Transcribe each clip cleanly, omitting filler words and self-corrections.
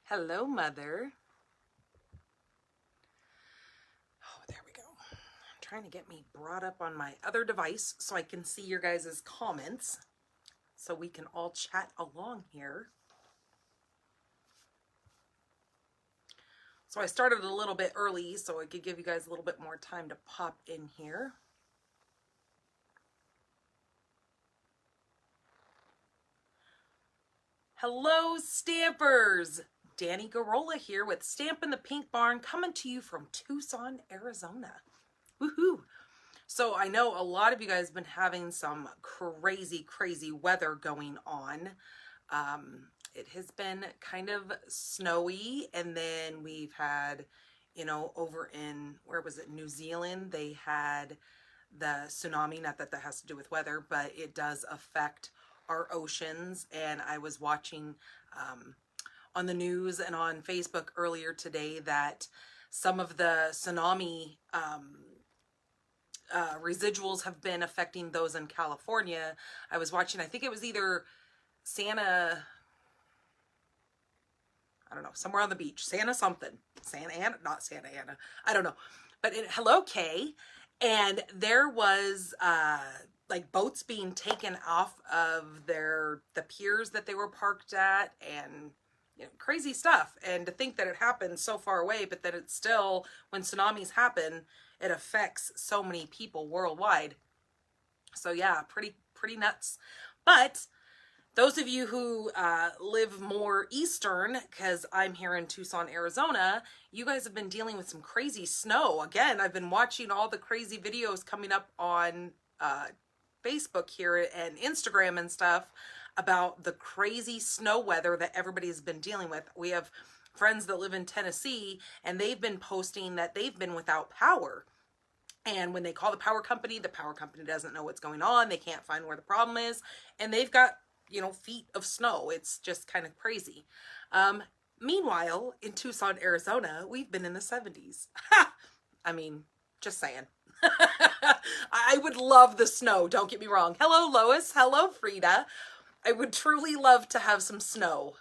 Hello, Mother. Oh, there we go. I'm trying to get me brought up on my other device so I can see your guys' comments so we can all chat along here. So I started a little bit early so I could give you guys a little bit more time to pop in here. Hello, Stampers! Danny Garola here with Stampin' the Pink Barn, coming to you from Tucson, Arizona. Woohoo! So I know a lot of you guys have been having some crazy weather going on. It has been kind of snowy, and then we've had, you know, over in, where was it, New Zealand, they had the tsunami. Not that that has to do with weather, but it does affect our oceans. And I was watching on the news and on Facebook earlier today that some of the tsunami residuals have been affecting those in California. I was watching, I think it was either Santa, I don't know, somewhere on the beach, Santa something, Santa Ana, not Santa Ana, I don't know, but hello Kay, and there was like boats being taken off of the piers that they were parked at, and you know, crazy stuff. And to think that it happened so far away, but that it's still, when tsunamis happen, it affects so many people worldwide. So yeah, pretty nuts. But those of you who live more eastern, because I'm here in Tucson, Arizona, you guys have been dealing with some crazy snow. Again, I've been watching all the crazy videos coming up on Facebook here and Instagram and stuff about the crazy snow weather that everybody's been dealing with. We have friends that live in Tennessee, and they've been posting that they've been without power. And when they call the power company doesn't know what's going on. They can't find where the problem is. And they've got, you know, feet of snow. It's just kind of crazy. Meanwhile, in Tucson, Arizona, we've been in the 70s. I mean, just saying. I would love the snow, don't get me wrong. Hello, Lois. Hello, Frida. I would truly love to have some snow.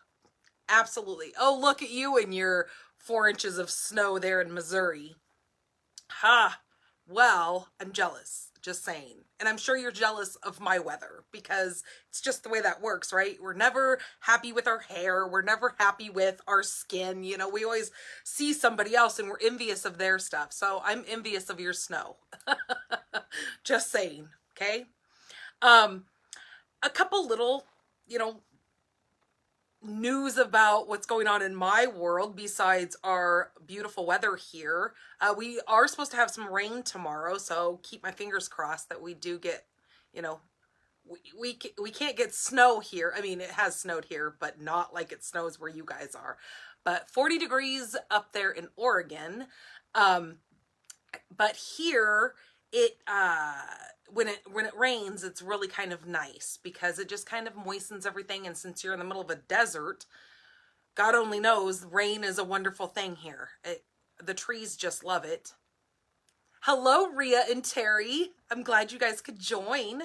Absolutely. Oh, look at you and your 4 inches of snow there in Missouri. Ha. Well, I'm jealous, just saying. And I'm sure you're jealous of my weather, because it's just the way that works, right? We're never happy with our hair. We're never happy with our skin. You know, we always see somebody else and we're envious of their stuff. So I'm envious of your snow. Just saying, okay? A couple little, you know, news about what's going on in my world besides our beautiful weather here. We are supposed to have some rain tomorrow, so keep my fingers crossed that we do get, you know, we can't get snow here. I mean, it has snowed here, but not like it snows where you guys are. But 40 degrees up there in Oregon. But here, it when it rains, it's really kind of nice because it just kind of moistens everything. And since you're in the middle of a desert, God only knows, rain is a wonderful thing here. The trees just love it. Hello, Rhea and Terry. I'm glad you guys could join.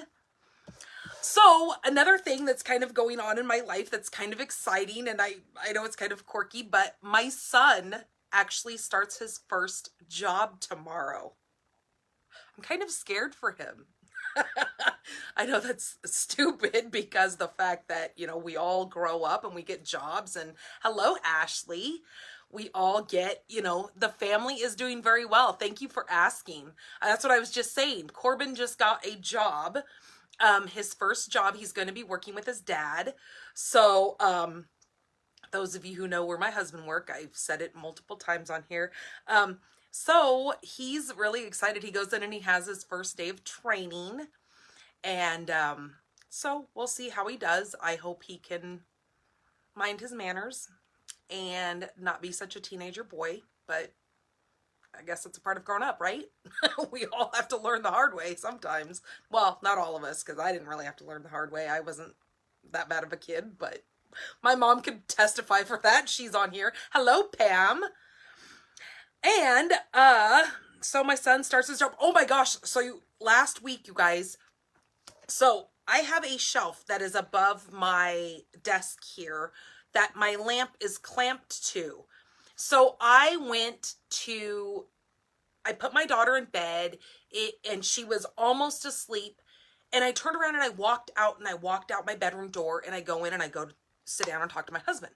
So another thing that's kind of going on in my life that's kind of exciting, and I know it's kind of quirky, but my son actually starts his first job tomorrow. I'm kind of scared for him. I know that's stupid because the fact that, you know, we all grow up and we get jobs, and hello, Ashley. We all get, you know, the family is doing very well. Thank you for asking. That's what I was just saying. Corbin just got a job. His first job, he's going to be working with his dad. So, those of you who know where my husband works, I've said it multiple times on here. So he's really excited. He goes in and he has his first day of training. And so we'll see how he does. I hope he can mind his manners and not be such a teenager boy. But I guess it's a part of growing up, right? We all have to learn the hard way sometimes. Well, not all of us, because I didn't really have to learn the hard way. I wasn't that bad of a kid, but my mom could testify for that. She's on here. Hello, Pam. And so my son starts his job. Oh my gosh. So last week, you guys, so I have a shelf that is above my desk here that my lamp is clamped to. So I put my daughter in bed, and she was almost asleep, and I turned around and I walked out my bedroom door, and I go in and I go to sit down and talk to my husband.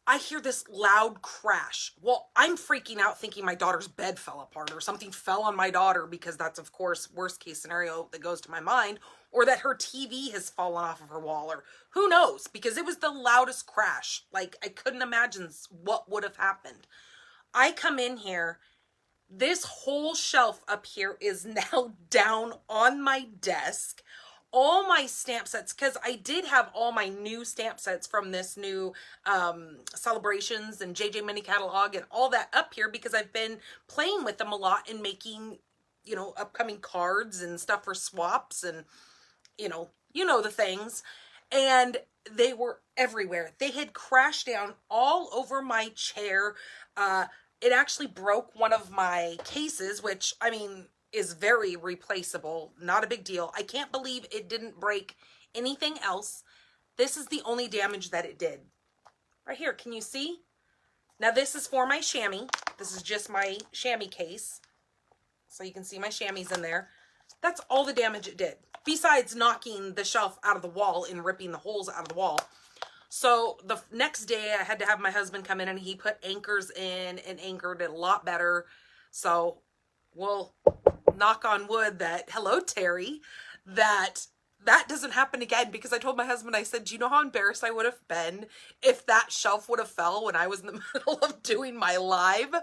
I hear this loud crash. Well, I'm freaking out thinking my daughter's bed fell apart or something fell on my daughter, because that's, of course, worst case scenario that goes to my mind, or that her TV has fallen off of her wall, or who knows, because it was the loudest crash. Like, I couldn't imagine what would have happened. I come in here, this whole shelf up here is now down on my desk. All my stamp sets, because I did have all my new stamp sets from this new Celebrations and JJ Mini Catalog and all that up here, because I've been playing with them a lot and making, you know, upcoming cards and stuff for swaps and, you know the things. And they were everywhere. They had crashed down all over my chair. It actually broke one of my cases, which, I mean, is very replaceable. Not a big deal. I can't believe it didn't break anything else. This is the only damage that it did. Right here, can you see? Now this is for my chamois. This is just my chamois case. So you can see my chamois in there. That's all the damage it did. Besides knocking the shelf out of the wall and ripping the holes out of the wall. So the next day I had to have my husband come in, and he put anchors in and anchored it a lot better. So we'll knock on wood that, hello Terry, that doesn't happen again, because I told my husband, I said, do you know how embarrassed I would have been if that shelf would have fell when I was in the middle of doing my live?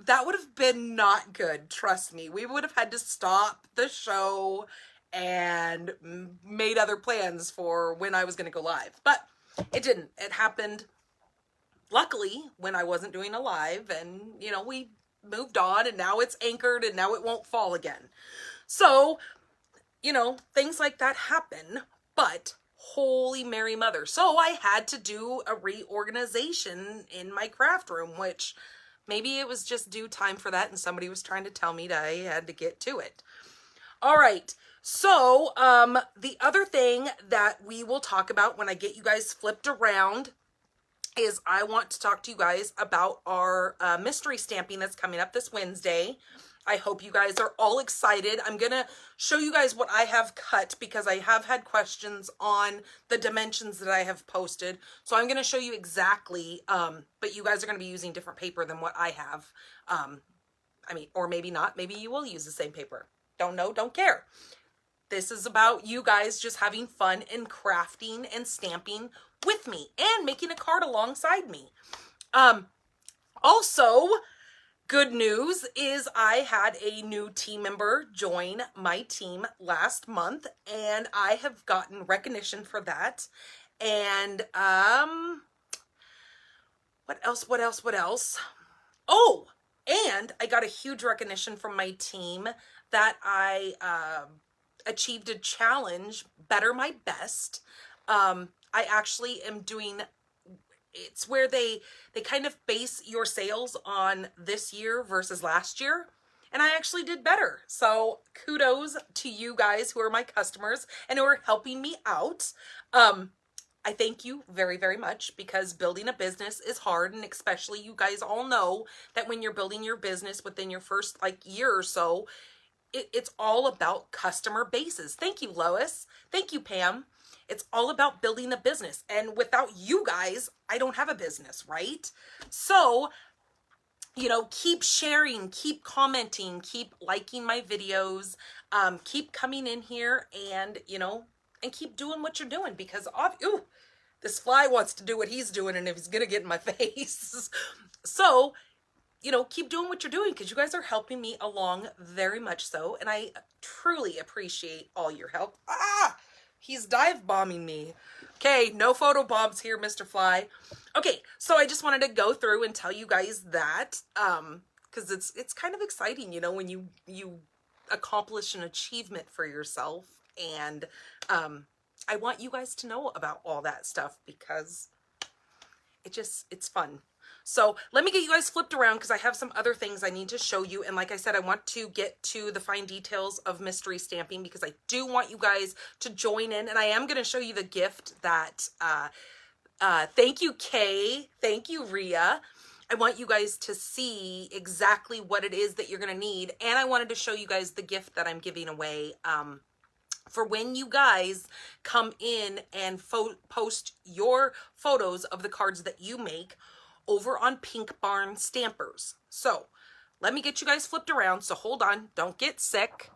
That would have been not good. Trust me. We would have had to stop the show and made other plans for when I was going to go live. But it didn't. It happened, luckily, when I wasn't doing a live, and, you know, we moved on, and now it's anchored, and now it won't fall again. So, you know, things like that happen, but holy Mary Mother. So I had to do a reorganization in my craft room, which maybe it was just due time for that, and somebody was trying to tell me that I had to get to it. All right. So, the other thing that we will talk about when I get you guys flipped around is I want to talk to you guys about our mystery stamping that's coming up this Wednesday. I hope you guys are all excited. I'm going to show you guys what I have cut, because I have had questions on the dimensions that I have posted. So I'm going to show you exactly, but you guys are going to be using different paper than what I have. I mean, or maybe not. Maybe you will use the same paper. Don't know, don't care. This is about you guys just having fun and crafting and stamping with me and making a card alongside me. Also, good news is I had a new team member join my team last month, and I have gotten recognition for that. And what else? Oh, and I got a huge recognition from my team that I achieved a challenge, Better My Best. I actually am doing, it's where they kind of base your sales on this year versus last year. And I actually did better. So kudos to you guys who are my customers and who are helping me out. I thank you very, very much, because building a business is hard. And especially you guys all know that when you're building your business within your first year or so, it's all about customer bases. Thank you, Lois. Thank you, Pam. It's all about building a business. And without you guys, I don't have a business, right? So, you know, keep sharing, keep commenting, keep liking my videos, keep coming in here and, you know, and keep doing what you're doing, because, ooh, this fly wants to do what he's doing, and if he's going to get in my face. So, you know, keep doing what you're doing, because you guys are helping me along very much so, and I truly appreciate all your help. Ah, he's dive bombing me. Okay, no photo bombs here, Mr. Fly. Okay, so I just wanted to go through and tell you guys that, because it's kind of exciting, you know, when you accomplish an achievement for yourself, and I want you guys to know about all that stuff, because it's fun. So let me get you guys flipped around, because I have some other things I need to show you. And like I said, I want to get to the fine details of mystery stamping, because I do want you guys to join in. And I am going to show you the gift that Thank you, Kay. Thank you, Rhea. I want you guys to see exactly what it is that you're going to need. And I wanted to show you guys the gift that I'm giving away for when you guys come in and post your photos of the cards that you make over on Pink Barn Stampers. So let me get you guys flipped around. So hold on. Don't get sick.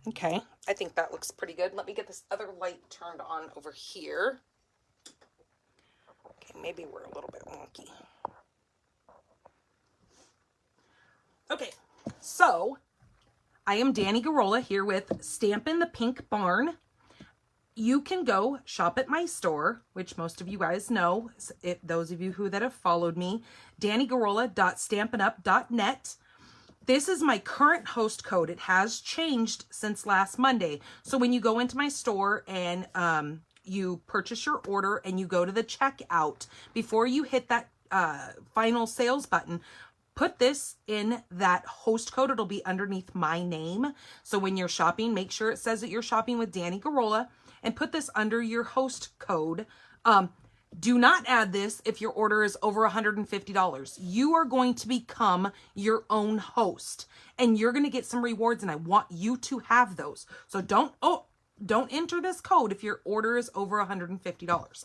Okay, I think that looks pretty good. Let me get this other light turned on over here. Okay, maybe we're a little bit wonky. Okay, so I am Danny Garola here with Stampin' the Pink Barn. You can go shop at my store, which most of you guys know, if those of you that have followed me, dannygarola.stampinup.net. This is my current host code. It has changed since last Monday. So when you go into my store and you purchase your order and you go to the checkout, before you hit that final sales button, put this in that host code. It'll be underneath my name. So when you're shopping, make sure it says that you're shopping with Danny Garola and put this under your host code. Do not add this if your order is over $150. You are going to become your own host and you're going to get some rewards, and I want you to have those. So don't enter this code if your order is over $150.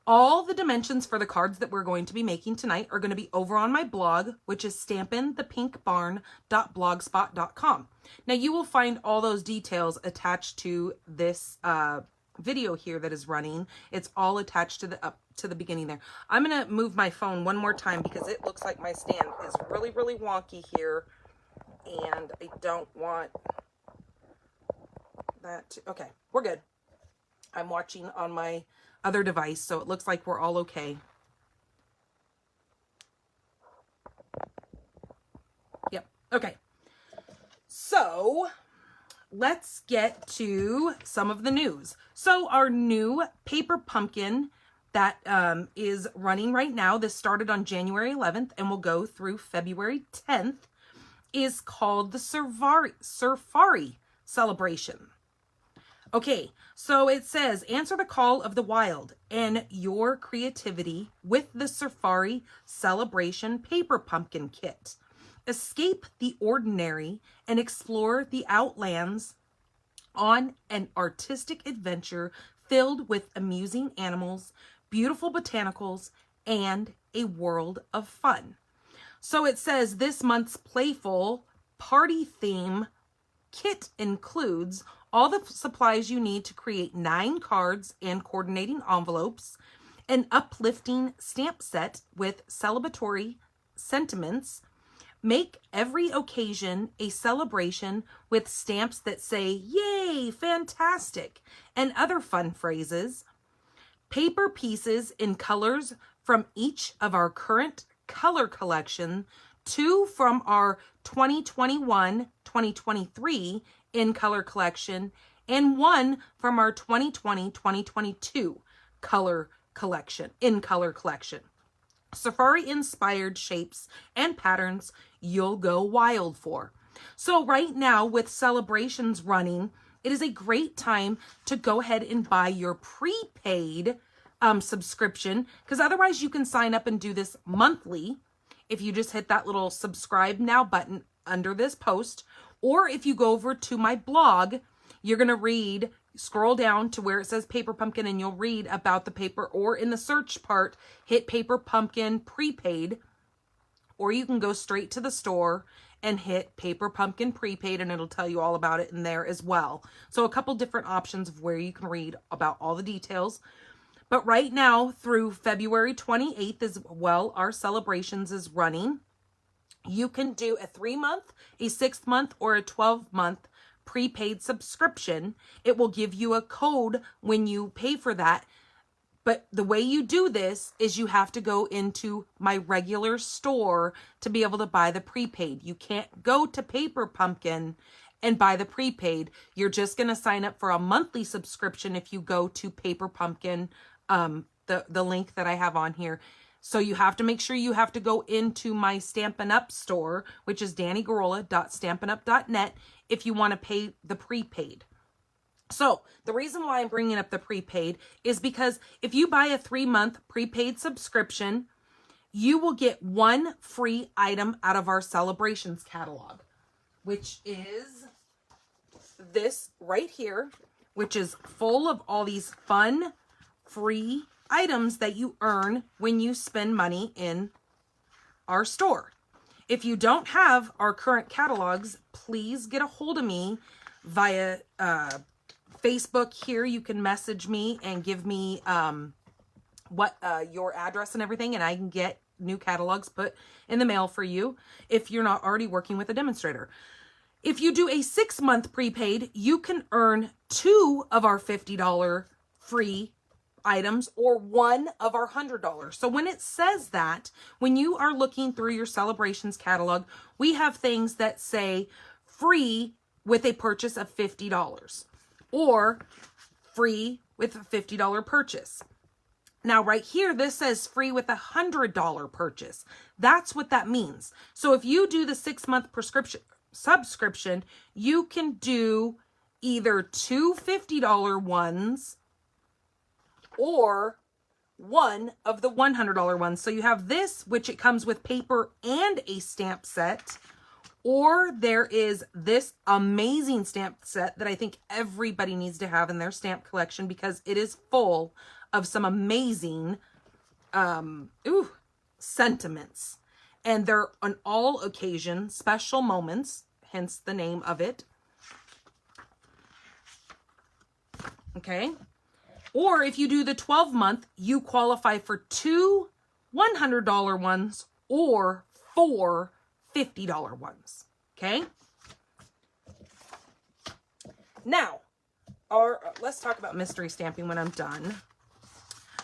All the dimensions for the cards that we're going to be making tonight are going to be over on my blog, which is stampinthepinkbarn.blogspot.com. Now you will find all those details attached to this video here that is running. It's all attached to the up to the beginning there. I'm gonna move my phone one more time because it looks like my stand is really wonky here, and I don't want that to, okay, we're good. I'm watching on my other device, so it looks like we're all okay. Yep, okay. So let's get to some of the news. So our new paper pumpkin that is running right now, this started on January 11th and will go through February 10th, is called the Safari Celebration. Okay, so it says, answer the call of the wild and your creativity with the Safari Celebration Paper Pumpkin Kit. Escape the ordinary and explore the outlands on an artistic adventure filled with amusing animals, beautiful botanicals, and a world of fun. So it says this month's playful party theme kit includes all the supplies you need to create 9 cards and coordinating envelopes, an uplifting stamp set with celebratory sentiments. Make every occasion a celebration with stamps that say, yay, fantastic, and other fun phrases. Paper pieces in colors from each of our current color collection, 2 from our 2021-2023 in color collection, and 1 from our 2020-2022 color collection, in color collection. Safari inspired shapes and patterns you'll go wild for. So right now with celebrations running, it is a great time to go ahead and buy your prepaid subscription, because otherwise you can sign up and do this monthly if you just hit that little subscribe now button under this post, or if you go over to my blog, you're going to scroll down to where it says Paper Pumpkin and you'll read about the paper, or in the search part, hit Paper Pumpkin Prepaid, or you can go straight to the store and hit Paper Pumpkin Prepaid and it'll tell you all about it in there as well. So a couple different options of where you can read about all the details. But right now through February 28th as well, our celebrations is running. You can do a 3-month, a 6-month, or a 12-month prepaid subscription. It will give you a code when you pay for that But the way you do this is you have to go into my regular store to be able to buy the prepaid. You can't go to Paper Pumpkin and buy the prepaid. You're just going to sign up for a monthly subscription if you go to Paper Pumpkin, the link that I have on here. So you have to make sure you have to go into my Stampin' Up store, which is dannygarola.stampinup.net, if you want to pay the prepaid. So the reason why I'm bringing up the prepaid is because if you buy a 3-month prepaid subscription, you will get one free item out of our Sale-A-Brations catalog, which is this right here, which is full of all these fun, free items that you earn when you spend money in our store. If you don't have our current catalogs, please get a hold of me via Facebook. Here you can message me and give me your address and everything, and I can get new catalogs put in the mail for you if you're not already working with a demonstrator. If you do a 6-month prepaid, you can earn 2 of our $50 free items or 1 of our $100. So when it says that, when you are looking through your Sale-A-Brations catalog, we have things that say free with a purchase of $50 or free with a $50 purchase. Now right here, this says free with a $100 purchase. That's what that means. So if you do the 6-month subscription, you can do either 2 $50 ones or 1 of the $100 ones. So you have this, which it comes with paper and a stamp set, or there is this amazing stamp set that I think everybody needs to have in their stamp collection because it is full of some amazing sentiments. And they're on all occasions, special moments, hence the name of it. Okay. Or if you do the 12-month, you qualify for 2 $100 ones or 4 $50 ones. Okay. Now, let's talk about mystery stamping when I'm done.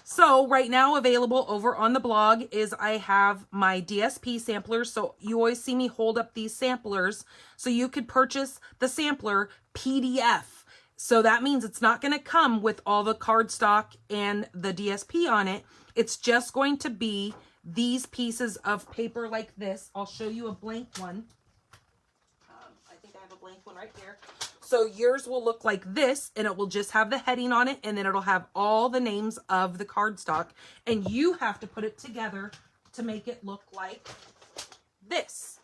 So right now available over on the blog is I have my DSP samplers. So you always see me hold up these samplers. So you could purchase the sampler PDF. So that means it's not going to come with all the cardstock and the DSP on it. It's just going to be these pieces of paper like this. I'll show you a blank one. I think I have a blank one right here. So yours will look like this, and it will just have the heading on it, and then it'll have all the names of the cardstock, and you have to put it together to make it look like this.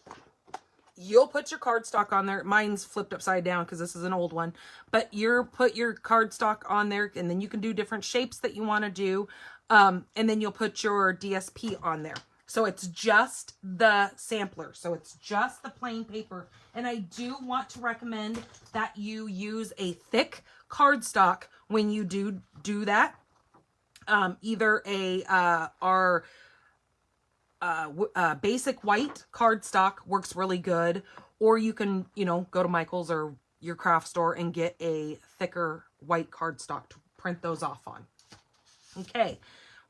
You'll put your cardstock on there. Mine's flipped upside down because this is an old one, but you put your cardstock on there, and then you can do different shapes that you want to do, and then you'll put your DSP on there. So it's just the sampler. So it's just the plain paper. And I do want to recommend that you use a thick cardstock when you do that. Either our basic white cardstock works really good, or you can, go to Michael's or your craft store and get a thicker white cardstock to print those off on. Okay.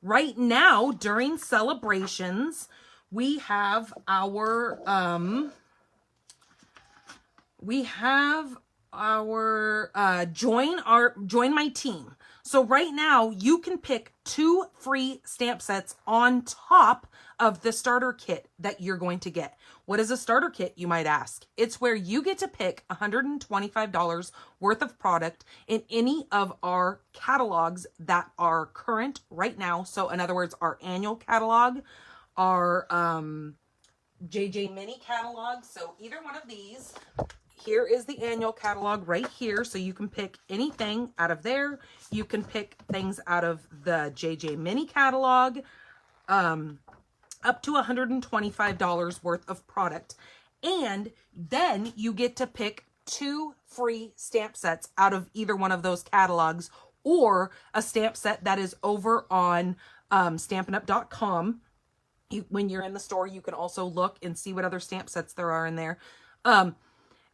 Right now, during Sale-A-Brations, we have our join my team. So right now you can pick 2 free stamp sets on top of the starter kit that you're going to get. What is a starter kit, you might ask? It's where you get to pick $125 worth of product in any of our catalogs that are current right now. So in other words, our annual catalog, our JJ mini catalog. So either one of these. Here is the annual catalog right here. So you can pick anything out of there. You can pick things out of the JJ mini catalog, up to $125 worth of product. And then you get to pick 2 free stamp sets out of either one of those catalogs, or a stamp set that is over on stampinup.com. When you're in the store, you can also look and see what other stamp sets there are in there.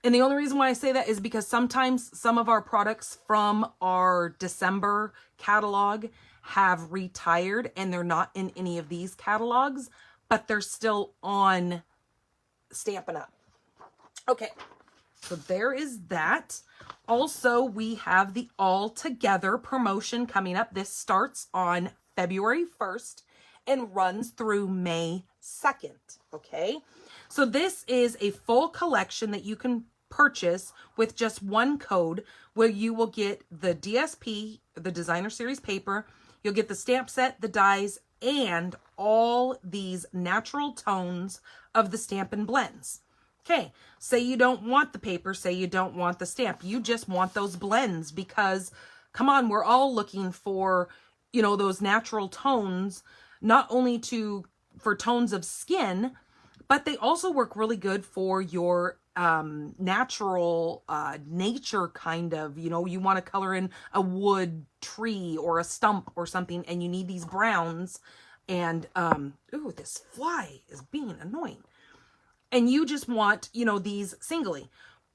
And the only reason why I say that is because sometimes some of our products from our December catalog have retired and they're not in any of these catalogs, but they're still on Stampin' Up. Okay, so there is that. Also, we have the All Together promotion coming up. This starts on February 1st and runs through May 2nd, okay? So this is a full collection that you can purchase with just one code, where you will get the DSP, the Designer Series paper, you'll get the stamp set, the dies, and all these natural tones of the Stampin' Blends. Okay, say you don't want the paper, say you don't want the stamp, you just want those blends, because come on, we're all looking for, you know, those natural tones, not only for tones of skin, but they also work really good for your natural nature kind of, you know, you want to color in a wood tree or a stump or something, and you need these browns, and ooh, this fly is being annoying, and you just want, you know, these singly.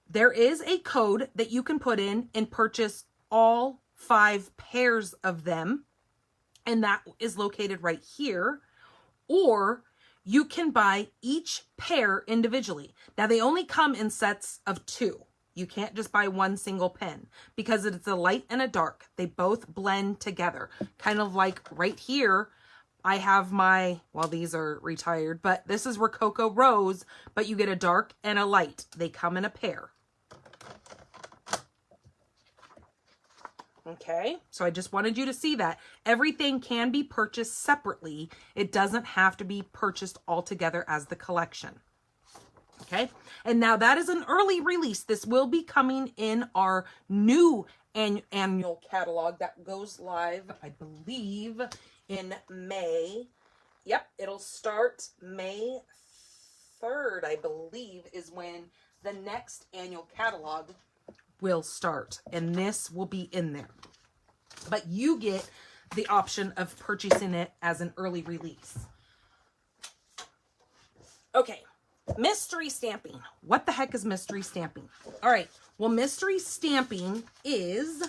There is a code that you can put in and purchase all 5 pairs of them, and that is located right here, or you can buy each pair individually. Now, they only come in sets of 2. You can't just buy one single pen, because it's a light and a dark. They both blend together. Kind of like right here, I have my, well, these are retired, but this is Rococo Rose, but you get a dark and a light. They come in a pair. Okay, so I just wanted you to see that. Everything can be purchased separately. It doesn't have to be purchased all together as the collection. Okay, and now that is an early release. This will be coming in our new annual catalog that goes live, I believe, in May. Yep, it'll start May 3rd, I believe, is when the next annual catalog will start, and this will be in there, but you get the option of purchasing it as an early release. Okay, mystery stamping. What the heck is mystery stamping? All right, well, mystery stamping is,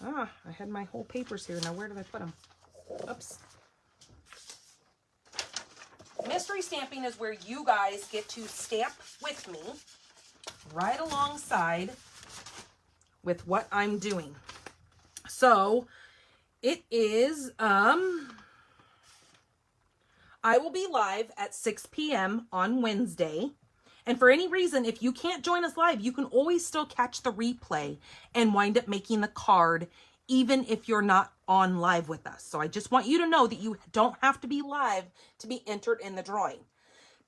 I had my whole papers here. Now where did I put them? Oops. Mystery stamping is where you guys get to stamp with me right alongside with what I'm doing. So it is, I will be live at 6 p.m. on Wednesday. And for any reason, if you can't join us live, you can always still catch the replay and wind up making the card, even if you're not on live with us. So I just want you to know that you don't have to be live to be entered in the drawing.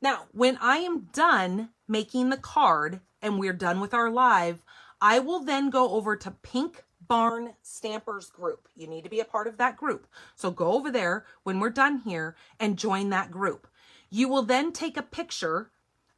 Now, when I am done making the card and we're done with our live, I will then go over to Pink Barn Stampers group. You need to be a part of that group. So go over there when we're done here and join that group. You will then take a picture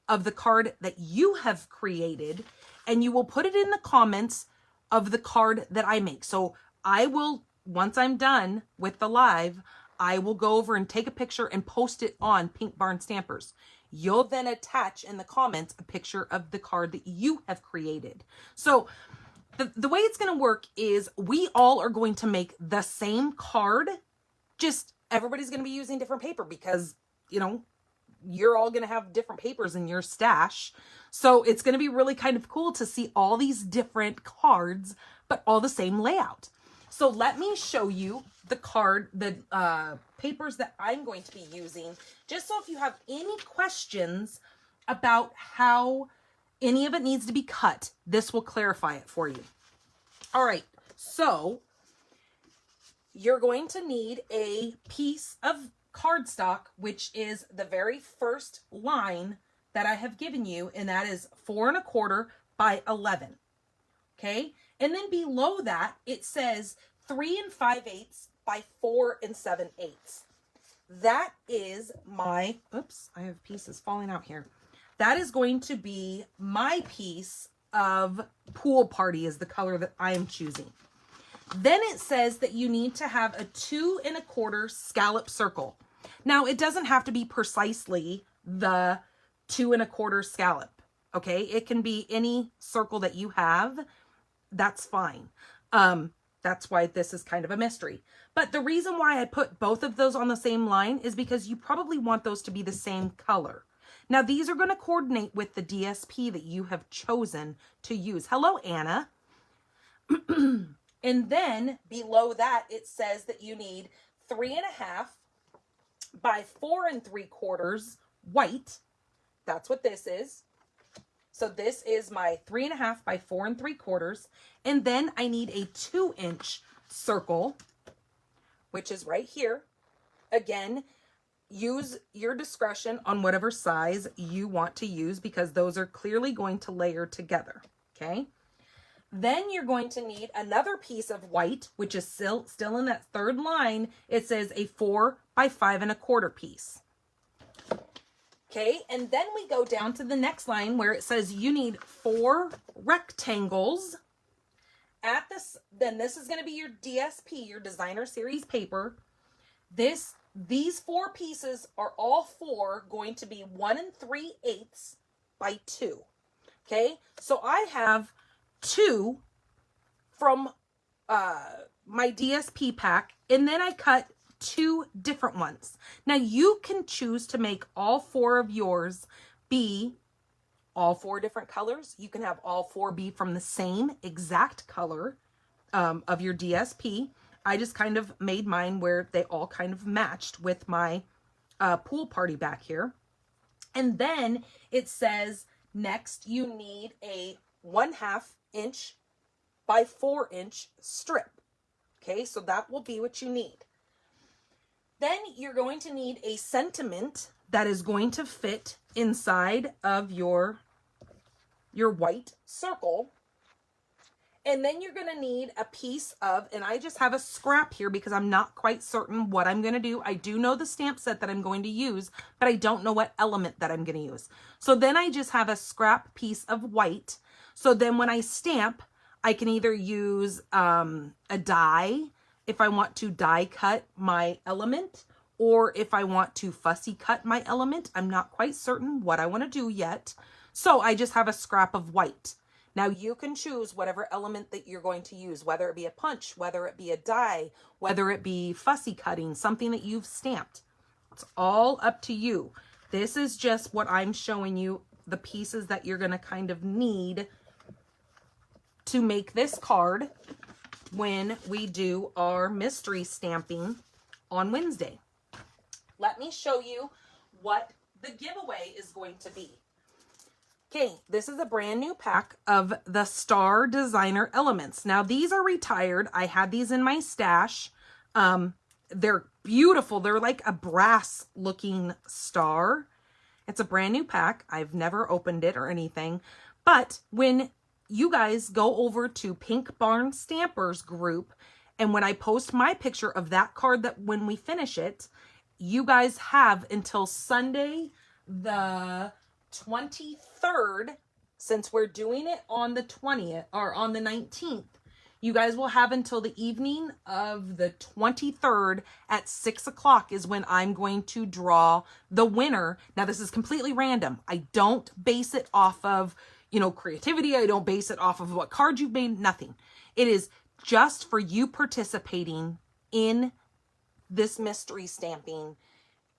of the card that you have created, and you will put it in the comments of the card that I make. So I will, once I'm done with the live, I will go over and take a picture and post it on Pink Barn Stampers. You'll then attach in the comments a picture of the card that you have created. So the way it's going to work is we all are going to make the same card, just everybody's going to be using different paper, because, you know, you're all going to have different papers in your stash. So it's going to be really kind of cool to see all these different cards, but all the same layout. So let me show you the card, the papers that I'm going to be using, just so if you have any questions about how any of it needs to be cut, this will clarify it for you. All right, so you're going to need a piece of cardstock, which is the very first line that I have given you, and that is 4 1/4 by 11. Okay, and then below that it says 3 5/8 by 4 7/8. That is my, oops, I have pieces falling out here. That is going to be my piece of Pool Party, is the color that I am choosing. Then it says that you need to have a 2 1/4 scallop circle. Now, it doesn't have to be precisely the 2 1/4 scallop, okay? It can be any circle that you have. That's fine. That's why this is kind of a mystery. But the reason why I put both of those on the same line is because you probably want those to be the same color. Now, these are going to coordinate with the DSP that you have chosen to use. Hello, Anna. And then below that, it says that you need 3.5 by 4 3/4 white. That's what this is. So this is my 3.5 by 4 3/4. And then I need a 2-inch circle, which is right here. Again, use your discretion on whatever size you want to use because those are clearly going to layer together. Okay. Then you're going to need another piece of white, which is still in that third line. It says a 4 by 5 1/4 piece. Okay, and then we go down to the next line where it says you need 4 rectangles. At this, then this is going to be your DSP, your designer series paper. These 4 pieces are all 4 going to be 1 3/8 by 2. Okay, so I have 2 from my DSP pack, and then I cut 2 different ones. Now you can choose to make all 4 of yours be all 4 different colors. You can have all 4 be from the same exact color of your DSP. I just kind of made mine where they all kind of matched with my pool party back here. And then it says next you need a 1/2 inch by 4 inch strip. Okay, so that will be what you need. Then you're going to need a sentiment that is going to fit inside of your white circle. And then you're going to need a piece of, and I just have a scrap here because I'm not quite certain what I'm going to do. I do know the stamp set that I'm going to use, but I don't know what element that I'm going to use. So then I just have a scrap piece of white. So then when I stamp, I can either use a die if I want to die cut my element, or if I want to fussy cut my element. I'm not quite certain what I want to do yet. So I just have a scrap of white. Now you can choose whatever element that you're going to use, whether it be a punch, whether it be a die, whether it be fussy cutting, something that you've stamped. It's all up to you. This is just what I'm showing you, the pieces that you're going to kind of need to make this card when we do our mystery stamping on Wednesday. Let me show you what the giveaway is going to be. Okay, this is a brand new pack of the Star Designer Elements. Now, these are retired. I had these in my stash. They're beautiful. They're like a brass looking star. It's a brand new pack. I've never opened it or anything. But when you guys go over to Pink Barn Stampers group, and when I post my picture of that card, that when we finish it, you guys have until Sunday the 23rd, since we're doing it on the 20th or on the 19th, you guys will have until the evening of the 23rd at 6 o'clock is when I'm going to draw the winner. Now, this is completely random. I don't base it off of, you know, creativity. I don't base it off of what card you've made, nothing. It is just for you participating in this mystery stamping.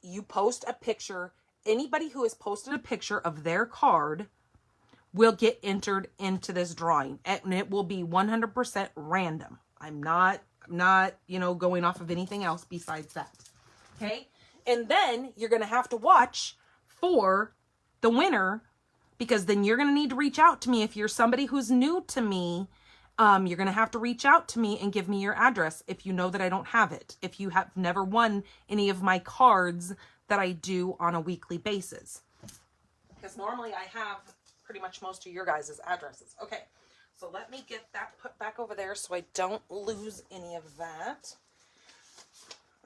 You post a picture. Anybody who has posted a picture of their card will get entered into this drawing, and it will be 100% random. I'm not, you know, going off of anything else besides that. Okay. And then you're going to have to watch for the winner, because then you're going to need to reach out to me. If you're somebody who's new to me, you're going to have to reach out to me and give me your address if you know that I don't have it. If you have never won any of my cards that I do on a weekly basis. Because normally I have pretty much most of your guys' addresses. Okay, so let me get that put back over there so I don't lose any of that.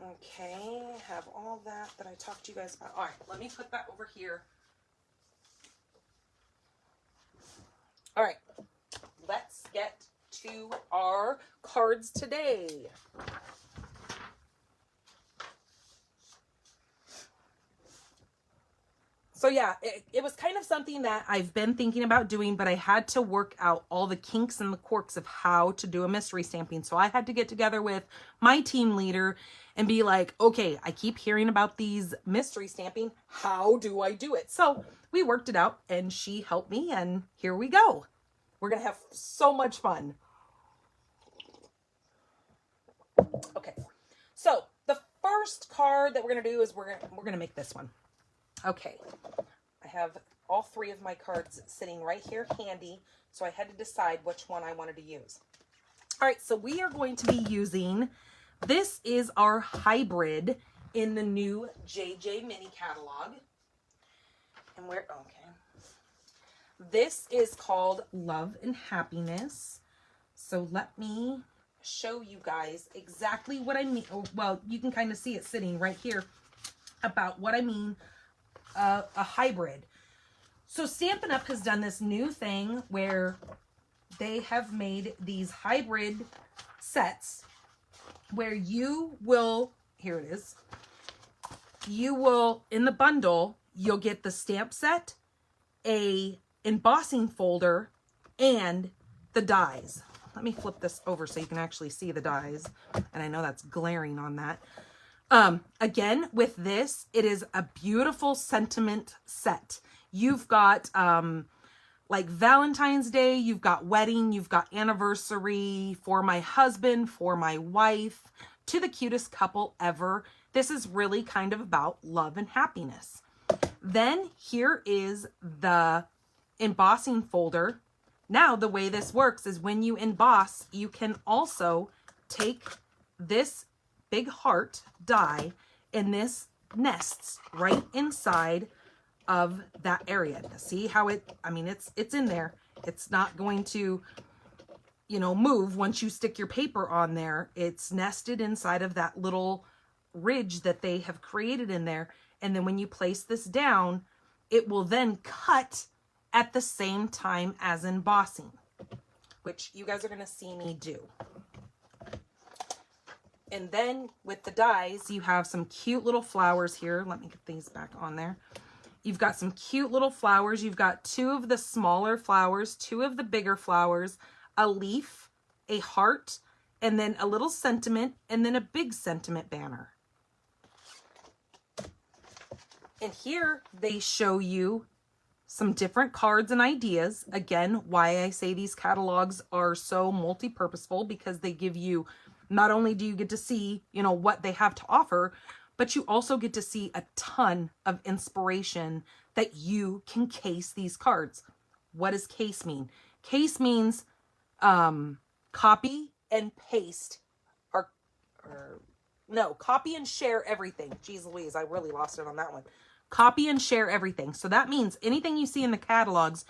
Okay, have all that I talked to you guys about. All right, let me put that over here. All right, let's get to our cards today. So yeah, it was kind of something that I've been thinking about doing, but I had to work out all the kinks and the quirks of how to do a mystery stamping. So I had to get together with my team leader and be like, okay, I keep hearing about these mystery stamping. How do I do it? So we worked it out and she helped me, and here we go. We're going to have so much fun. Okay. So the first card that we're going to do is we're going to make this one. Okay, I have all 3 of my cards sitting right here handy, so I had to decide which one I wanted to use. All right, so we are going to be using, this is our hybrid in the new JJ mini catalog. And okay. This is called Love and Happiness. So let me show you guys exactly what I mean. Oh, well, you can kind of see it sitting right here about what I mean. A hybrid. So Stampin' Up! Has done this new thing where they have made these hybrid sets where you will, here it is, you will, in the bundle, you'll get the stamp set, a embossing folder, and the dies. Let me flip this over so you can actually see the dies. And I know that's glaring on that. Again, with this, it is a beautiful sentiment set. You've got, like Valentine's Day, you've got wedding, you've got anniversary, for my husband, for my wife, to the cutest couple ever. This is really kind of about love and happiness. Then here is the embossing folder. Now, the way this works is when you emboss, you can also take this big heart die, and this nests right inside of that area. See how it, I mean, it's in there. It's not going to, you know, move once you stick your paper on there. It's nested inside of that little ridge that they have created in there. And then when you place this down, it will then cut at the same time as embossing, which you guys are going to see me do. And then with the dies, you have some cute little flowers here. Let me get these back on there. You've got some cute little flowers. You've got 2 of the smaller flowers, 2 of the bigger flowers, a leaf, a heart, and then a little sentiment, and then a big sentiment banner. And here they show you some different cards and ideas. Again, why I say these catalogs are so multi-purposeful, because they give you, not only do you get to see, you know, what they have to offer, but you also get to see a ton of inspiration that you can case these cards. What does case mean? Case means copy and paste, or no, copy and share everything. Jeez Louise, I really lost it on that one. Copy and share everything. So that means anything you see in the catalogs,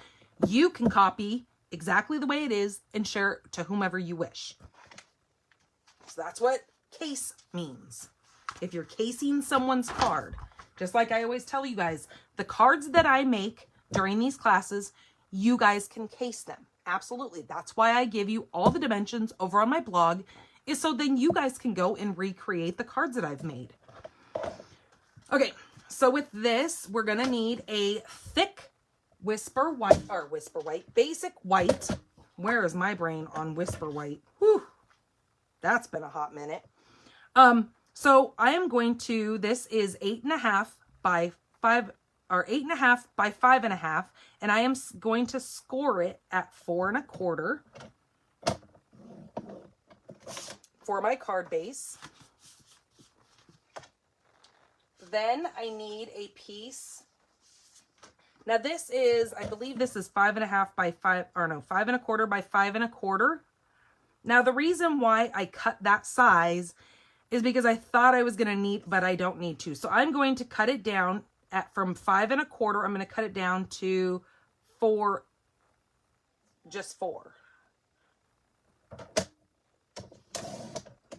you can copy exactly the way it is and share it to whomever you wish. So that's what case means. If you're casing someone's card, just like I always tell you guys, the cards that I make during these classes, you guys can case them. Absolutely. That's why I give you all the dimensions over on my blog, is so then you guys can go and recreate the cards that I've made. Okay, so with this, we're going to need a thick basic white. Where is my brain on whisper white? Whew. That's been a hot minute. So I am going to, this is 8.5 by 5, or 8.5 by 5.5, and I am going to score it at 4 1/4 for my card base. Then I need a piece. Now this is, I believe this is 5.5 by 5, or no, 5 1/4 by 5 1/4. Now, the reason why I cut that size is because I thought I was going to need, but I don't need to. So I'm going to cut it down from 5 1/4. I'm going to cut it down to 4, just 4.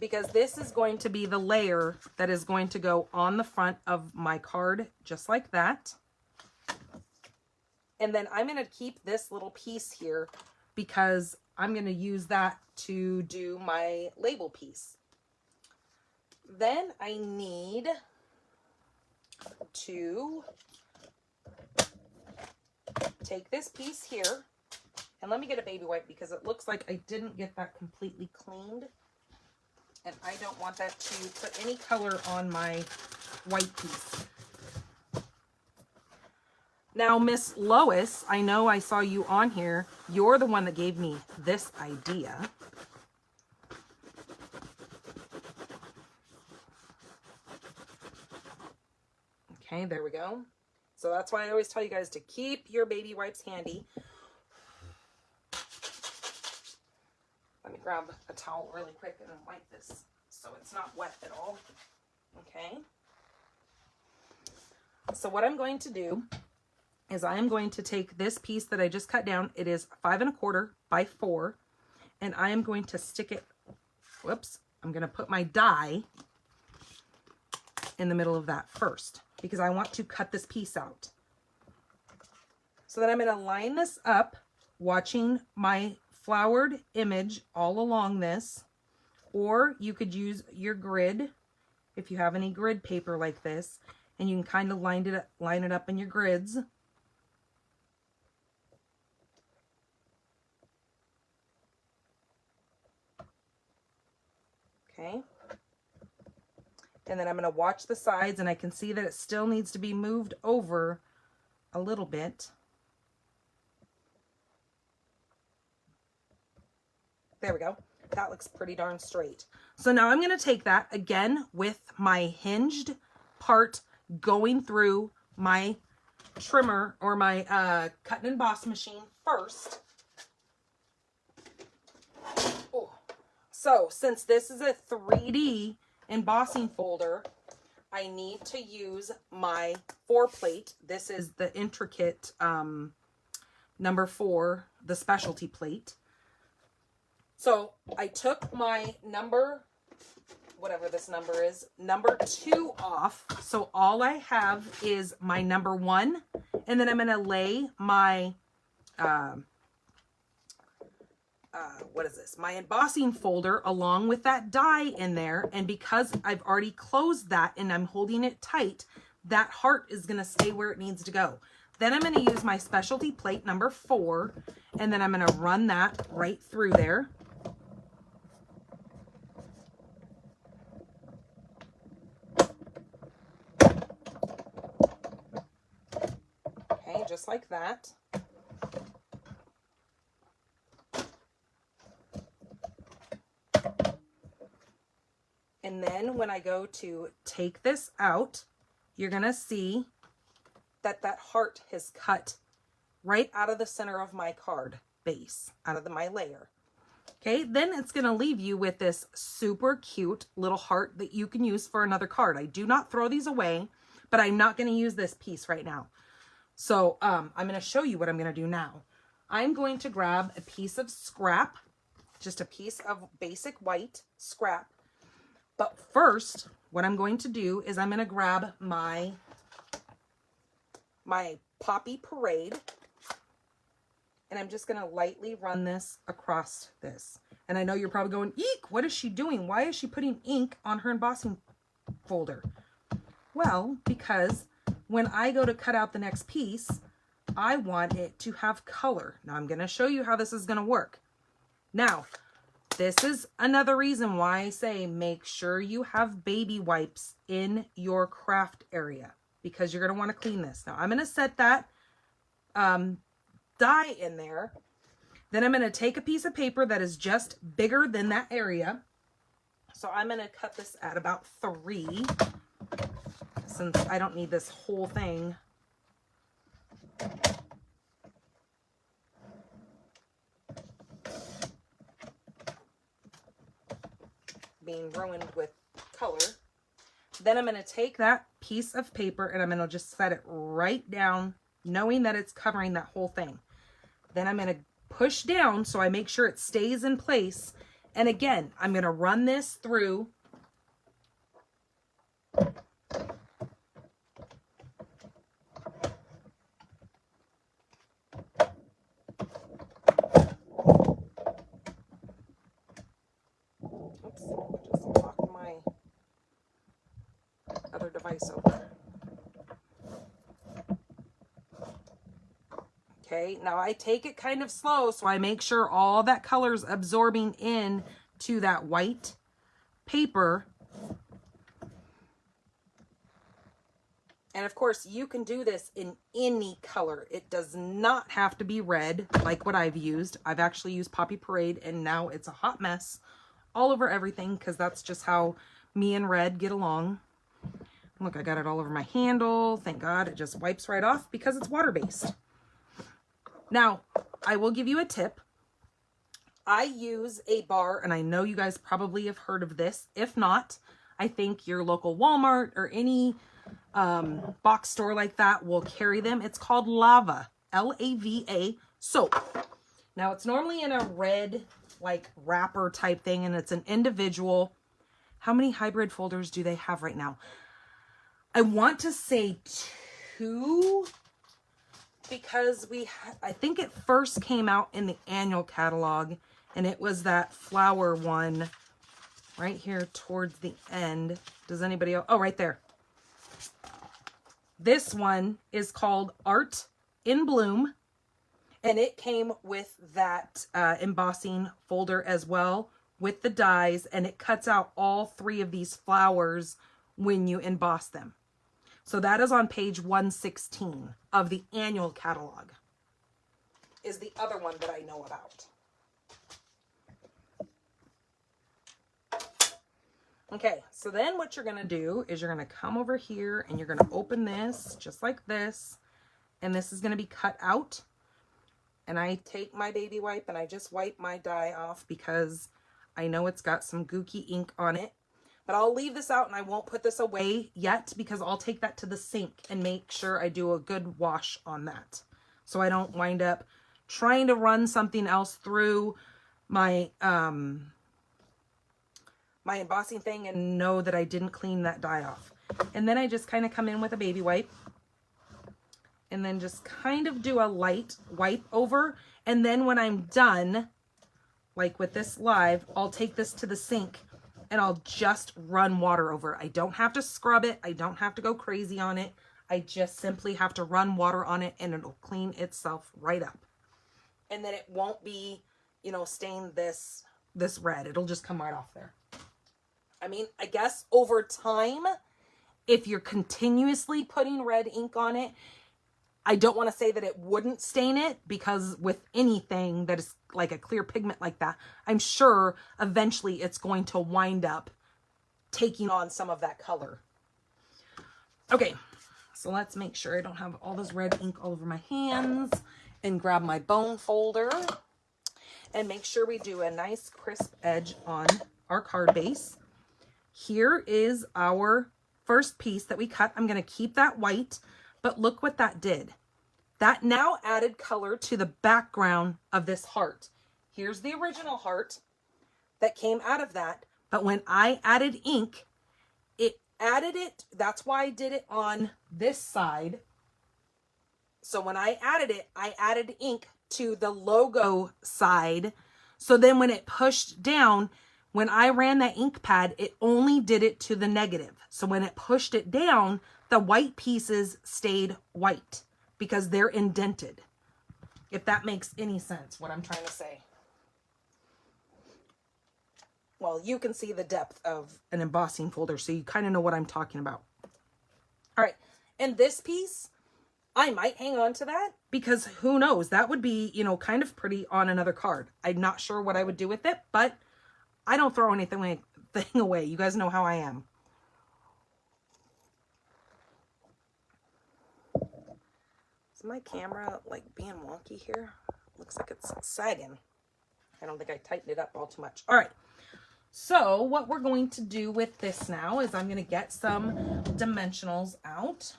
Because this is going to be the layer that is going to go on the front of my card, just like that. And then I'm going to keep this little piece here because I'm going to use that to do my label piece. Then I need to take this piece here, and let me get a baby wipe because it looks like I didn't get that completely cleaned. And I don't want that to put any color on my white piece. Now, Miss Lois, I know I saw you on here. You're the one that gave me this idea. Okay, there we go. So that's why I always tell you guys to keep your baby wipes handy. Let me grab a towel really quick and wipe this so it's not wet at all. Okay. So what I'm going to do is I am going to take this piece that I just cut down. It is 5 1/4 by 4, and I am going to stick it, whoops, I'm going to put my die in the middle of that first because I want to cut this piece out. So then I'm going to line this up, watching my flowered image all along this, or you could use your grid if you have any grid paper like this, and you can kind of line it up in your grids. Okay. And then I'm going to watch the sides, and I can see that it still needs to be moved over a little bit. There we go. That looks pretty darn straight. So now I'm going to take that again with my hinged part going through my trimmer or my cut and emboss machine first. Oh. So since this is a 3D embossing folder, I need to use my 4 plate. This is the intricate number 4, the specialty plate. So I took my number, whatever this number is, number 2 off. So all I have is my number 1, and then I'm going to lay my, what is this? My embossing folder along with that die in there. And because I've already closed that and I'm holding it tight, that heart is going to stay where it needs to go. Then I'm going to use my specialty plate number 4, and then I'm going to run that right through there. Okay, just like that. And then when I go to take this out, you're going to see that that heart has cut right out of the center of my card base, out of my layer. Okay, then it's going to leave you with this super cute little heart that you can use for another card. I do not throw these away, but I'm not going to use this piece right now. So I'm going to show you what I'm going to do now. I'm going to grab a piece of scrap, just a piece of basic white scrap. But first, what I'm going to do is I'm going to grab my Poppy Parade, and I'm just going to lightly run this across this. And I know you're probably going, eek, what is she doing? Why is she putting ink on her embossing folder? Well, because when I go to cut out the next piece, I want it to have color. Now I'm going to show you how this is going to work. Now, this is another reason why I say make sure you have baby wipes in your craft area, because you're going to want to clean this. Now I'm going to set that die in there. Then I'm going to take a piece of paper that is just bigger than that area. So I'm going to cut this at about 3, since I don't need this whole thing. Being ruined with color. Then I'm going to take that piece of paper and I'm going to just set it right down, knowing that it's covering that whole thing. Then I'm going to push down so I make sure it stays in place. And again, I'm going to run this through just lock my other device over. Okay, now I take it kind of slow, so I make sure all that color's absorbing in to that white paper. And of course, you can do this in any color. It does not have to be red, like what I've used. I've actually used Poppy Parade, and now it's a hot mess all over everything, because that's just how me and red get along. Look, I got it all over my handle. Thank God it just wipes right off because it's water-based. Now, I will give you a tip. I use a bar, and I know you guys probably have heard of this. If not, I think your local Walmart or any box store like that will carry them. It's called Lava, L-A-V-A soap. Now, it's normally in a red, like, wrapper type thing, and it's an individual. How many hybrid folders do they have right now? I want to say 2, because I think it first came out in the annual catalog, and it was that flower one right here towards the end. Does anybody else? Oh, right there. This one is called Art in Bloom, and it came with that embossing folder as well with the dies, and it cuts out all 3 of these flowers when you emboss them. So that is on page 116 of the annual catalog, is the other one that I know about. Okay, so then what you're going to do is you're going to come over here and you're going to open this just like this. And this is going to be cut out. And I take my baby wipe and I just wipe my die off because I know it's got some gooky ink on it. But I'll leave this out and I won't put this away yet because I'll take that to the sink and make sure I do a good wash on that. So I don't wind up trying to run something else through my my embossing thing and know that I didn't clean that die off. And then I just kind of come in with a baby wipe and then just kind of do a light wipe over. And then when I'm done, like with this live, I'll take this to the sink and I'll just run water over it. I don't have to scrub it. I don't have to go crazy on it. I just simply have to run water on it and it'll clean itself right up. And then it won't be, you know, stain this red. It'll just come right off there. I mean, I guess over time, if you're continuously putting red ink on it, I don't want to say that it wouldn't stain it, because with anything that is like a clear pigment like that, I'm sure eventually it's going to wind up taking on some of that color. Okay, so let's make sure I don't have all this red ink all over my hands, and grab my bone folder and make sure we do a nice crisp edge on our card base. Here is our first piece that we cut. I'm going to keep that white, but look what that did. That now added color to the background of this heart. Here's the original heart that came out of that, but when I added ink, it added it. That's why I did it on this side. So when I added ink to the logo side. So then when it pushed down, when I ran that ink pad, it only did it to the negative. So when it pushed it down, the white pieces stayed white because they're indented. If that makes any sense, what I'm trying to say. Well, you can see the depth of an embossing folder, so you kind of know what I'm talking about. All right, and this piece, I might hang on to that because who knows, that would be, you know, kind of pretty on another card. I'm not sure what I would do with it, but I don't throw anything away. You guys know how I am. Is my camera like being wonky here? Looks like it's sagging. I don't think I tightened it up all too much. All right. So what we're going to do with this now is I'm going to get some dimensionals out.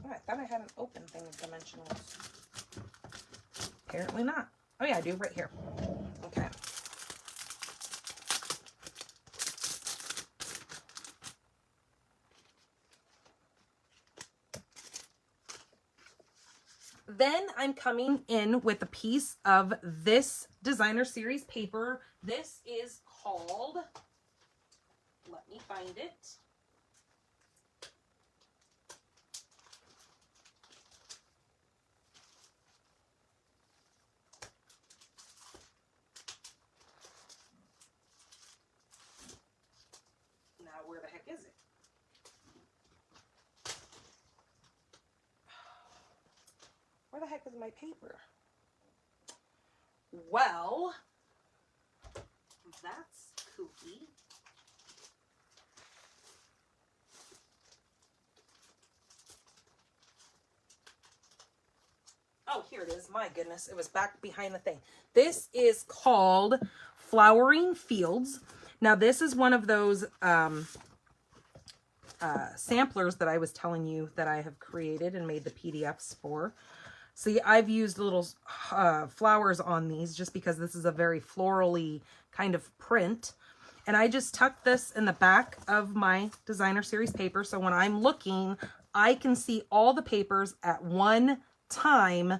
Oh, I thought I had an open thing of dimensionals. Apparently not. Oh yeah, I do right here. Okay. Then I'm coming in with a piece of this designer series paper. This is called, let me find it. Where the heck is my paper? Well, that's kooky. Oh, here it is. My goodness, it was back behind the thing. This is called Flowering Fields. Now, this is one of those samplers that I was telling you that I have created and made the PDFs for. See, I've used little flowers on these just because this is a very florally kind of print. And I just tucked this in the back of my designer series paper. So when I'm looking, I can see all the papers at one time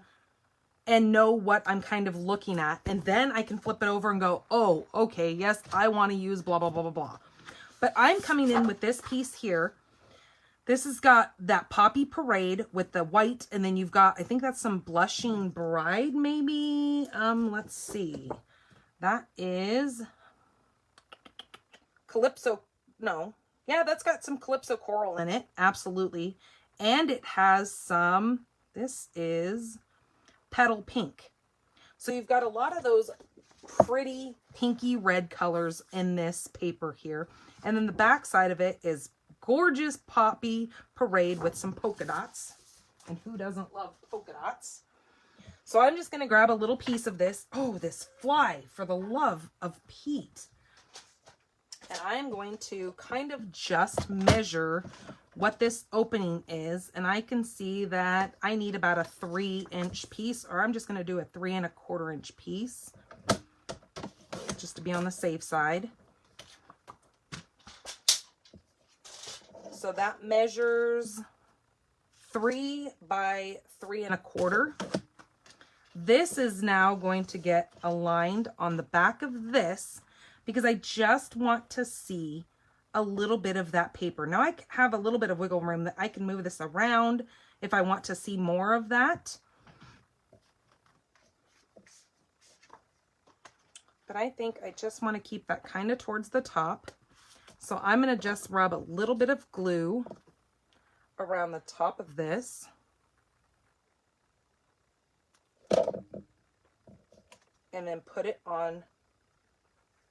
and know what I'm kind of looking at. And then I can flip it over and go, oh, okay, yes, I want to use blah, blah, blah, blah, blah. But I'm coming in with this piece here. This has got that Poppy Parade with the white, and then you've got, I think that's some Blushing Bride, maybe. Let's see. That is Calypso. No. Yeah, that's got some Calypso Coral in it. Absolutely. And it has some, this is Petal Pink. So you've got a lot of those pretty pinky red colors in this paper here. And then the back side of it is gorgeous Poppy Parade with some polka dots. And who doesn't love polka dots? So I'm just going to grab a little piece of this. Oh, this fly, for the love of Pete. And I'm going to kind of just measure what this opening is. And I can see that I need about a 3-inch piece, or I'm just going to do a 3 1/4 inch piece just to be on the safe side. So that measures 3 by 3 1/4. This is now going to get aligned on the back of this because I just want to see a little bit of that paper. Now I have a little bit of wiggle room that I can move this around if I want to see more of that. But I think I just want to keep that kind of towards the top. So I'm going to just rub a little bit of glue around the top of this. And then put it on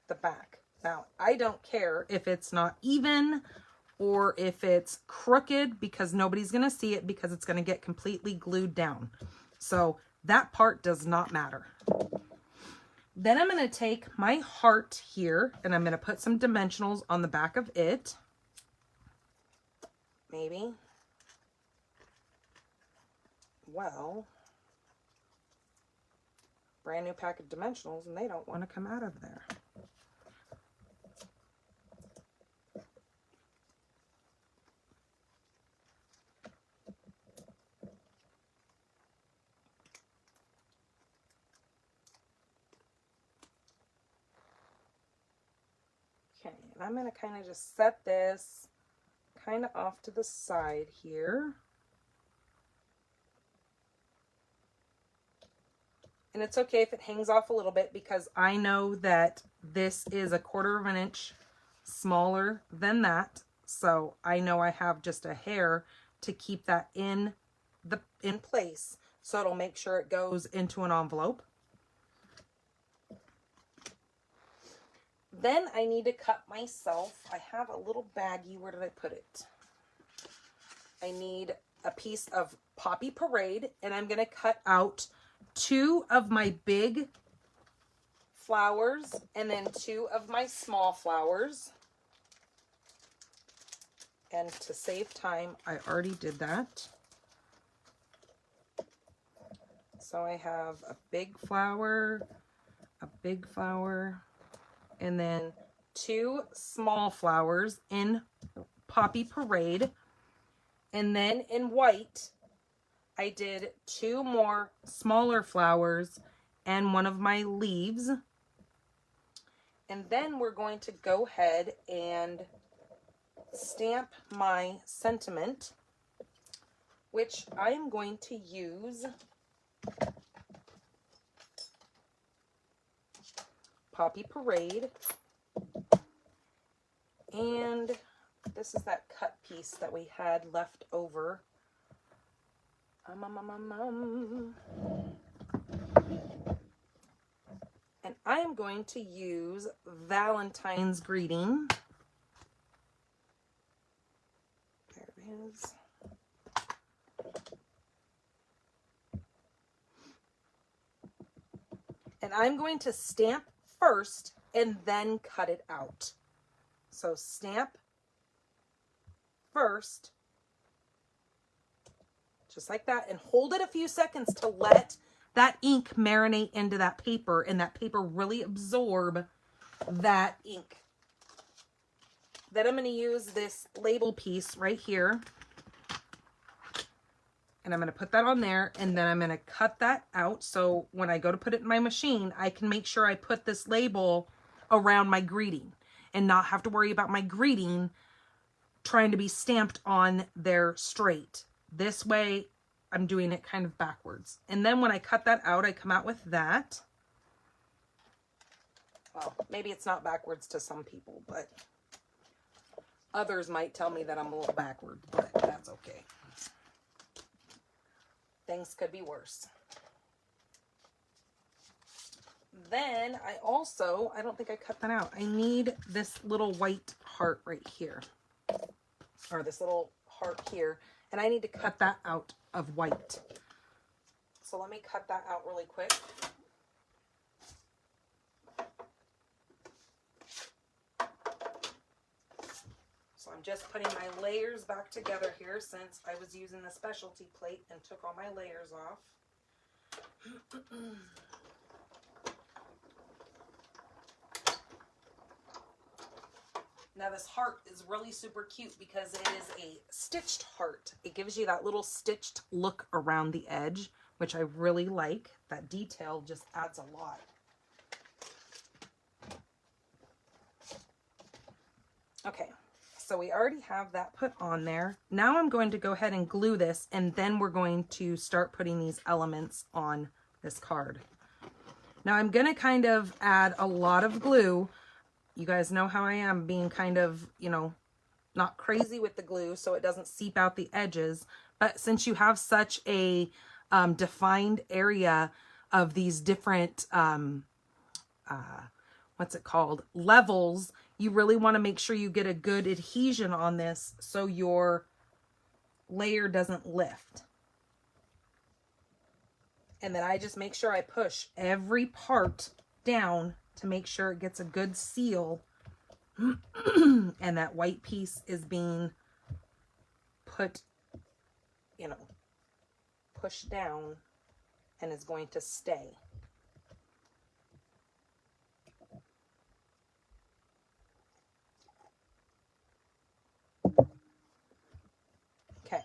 the back. Now, I don't care if it's not even or if it's crooked because nobody's going to see it because it's going to get completely glued down. So that part does not matter. Then I'm going to take my heart here and I'm going to put some dimensionals on the back of it. Maybe. Well, brand new pack of dimensionals and they don't want to come out of there. Okay, and I'm going to kind of just set this kind of off to the side here. And it's okay if it hangs off a little bit because I know that this is a 1/4 inch smaller than that. So I know I have just a hair to keep that in place. So it'll make sure it goes into an envelope. Then I need to cut myself. I have a little baggie. Where did I put it? I need a piece of Poppy Parade, and I'm going to cut out 2 of my big flowers and then 2 of my small flowers. And to save time, I already did that. So I have a big flower, and then 2 small flowers in Poppy Parade. And then in white, I did 2 more smaller flowers and one of my leaves. And then we're going to go ahead and stamp my sentiment, which I am going to use Poppy Parade. And this is that cut piece that we had left over. And I am going to use Valentine's greeting. There it is. And I'm going to stamp first and then cut it out. So stamp first, just like that, and hold it a few seconds to let that ink marinate into that paper and that paper really absorb that ink. Then I'm going to use this label piece right here. And I'm going to put that on there, and then I'm going to cut that out. So when I go to put it in my machine, I can make sure I put this label around my greeting and not have to worry about my greeting trying to be stamped on there straight. This way, I'm doing it kind of backwards. And then when I cut that out, I come out with that. Well, maybe it's not backwards to some people, but others might tell me that I'm a little backward, but that's okay. Things could be worse. Then I don't think I cut that out. I need this little white heart right here, or this little heart here, and I need to cut that out of white. So let me cut that out really quick. So I'm just putting my layers back together here since I was using the specialty plate and took all my layers off. Now this heart is really super cute because it is a stitched heart. It gives you that little stitched look around the edge, which I really like. That detail just adds a lot. Okay. So we already have that put on there. Now I'm going to go ahead and glue this, and then we're going to start putting these elements on this card. Now I'm going to kind of add a lot of glue. You guys know how I am, being kind of, you know, not crazy with the glue so it doesn't seep out the edges. But since you have such a defined area of these different, what's it called, levels, you really want to make sure you get a good adhesion on this so your layer doesn't lift. And then I just make sure I push every part down to make sure it gets a good seal and that white piece is being put, you know, pushed down and is going to stay. Okay,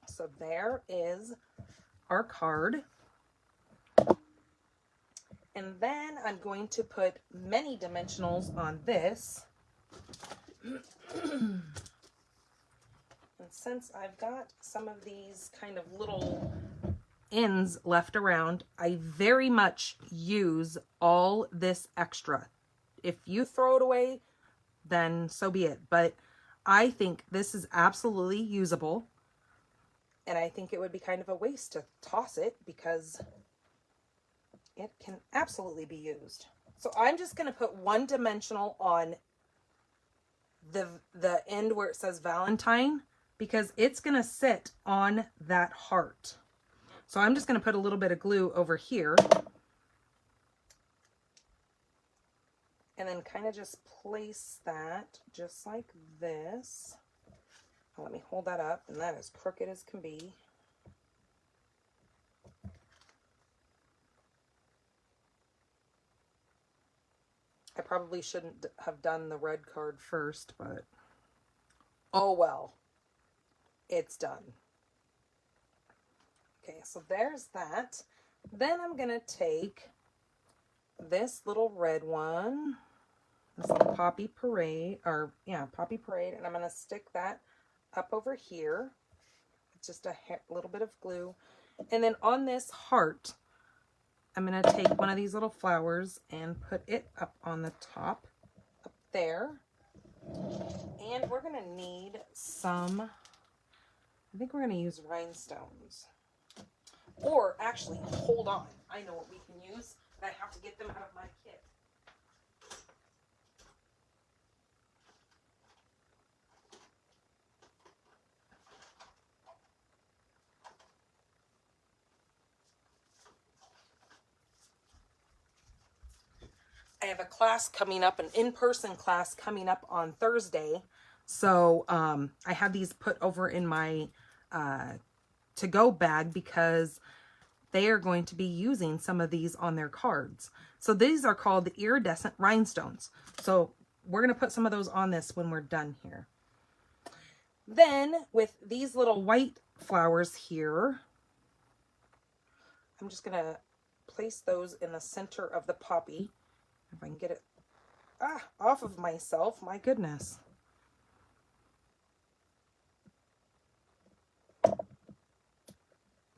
so there is our card. And then I'm going to put many dimensionals on this. And since I've got some of these kind of little ends left around, I very much use all this extra. If you throw it away, then so be it. But I think this is absolutely usable. And I think it would be kind of a waste to toss it because it can absolutely be used. So I'm just going to put one dimensional on the end where it says Valentine because it's going to sit on that heart. So I'm just going to put a little bit of glue over here and then kind of just place that just like this. Now let me hold that up, and that is crooked as can be. I probably shouldn't have done the red card first, but oh well, it's done. Okay, so there's that. Then I'm going to take this little red one, this little Poppy Parade, Poppy Parade, and I'm going to stick that up over here. It's just a little bit of glue. And then on this heart, I'm going to take one of these little flowers and put it up on the top, up there. And we're going to need some, I think we're going to use rhinestones. Or actually, hold on. I know what we can use, but I have to get them out of my kit. I have a class coming up, an in-person class coming up on Thursday. So I had these put over in my to-go bag because they are going to be using some of these on their cards. So these are called the iridescent rhinestones. So we're going to put some of those on this when we're done here. Then with these little white flowers here, I'm just going to place those in the center of the poppy. If I can get it off of myself, my goodness.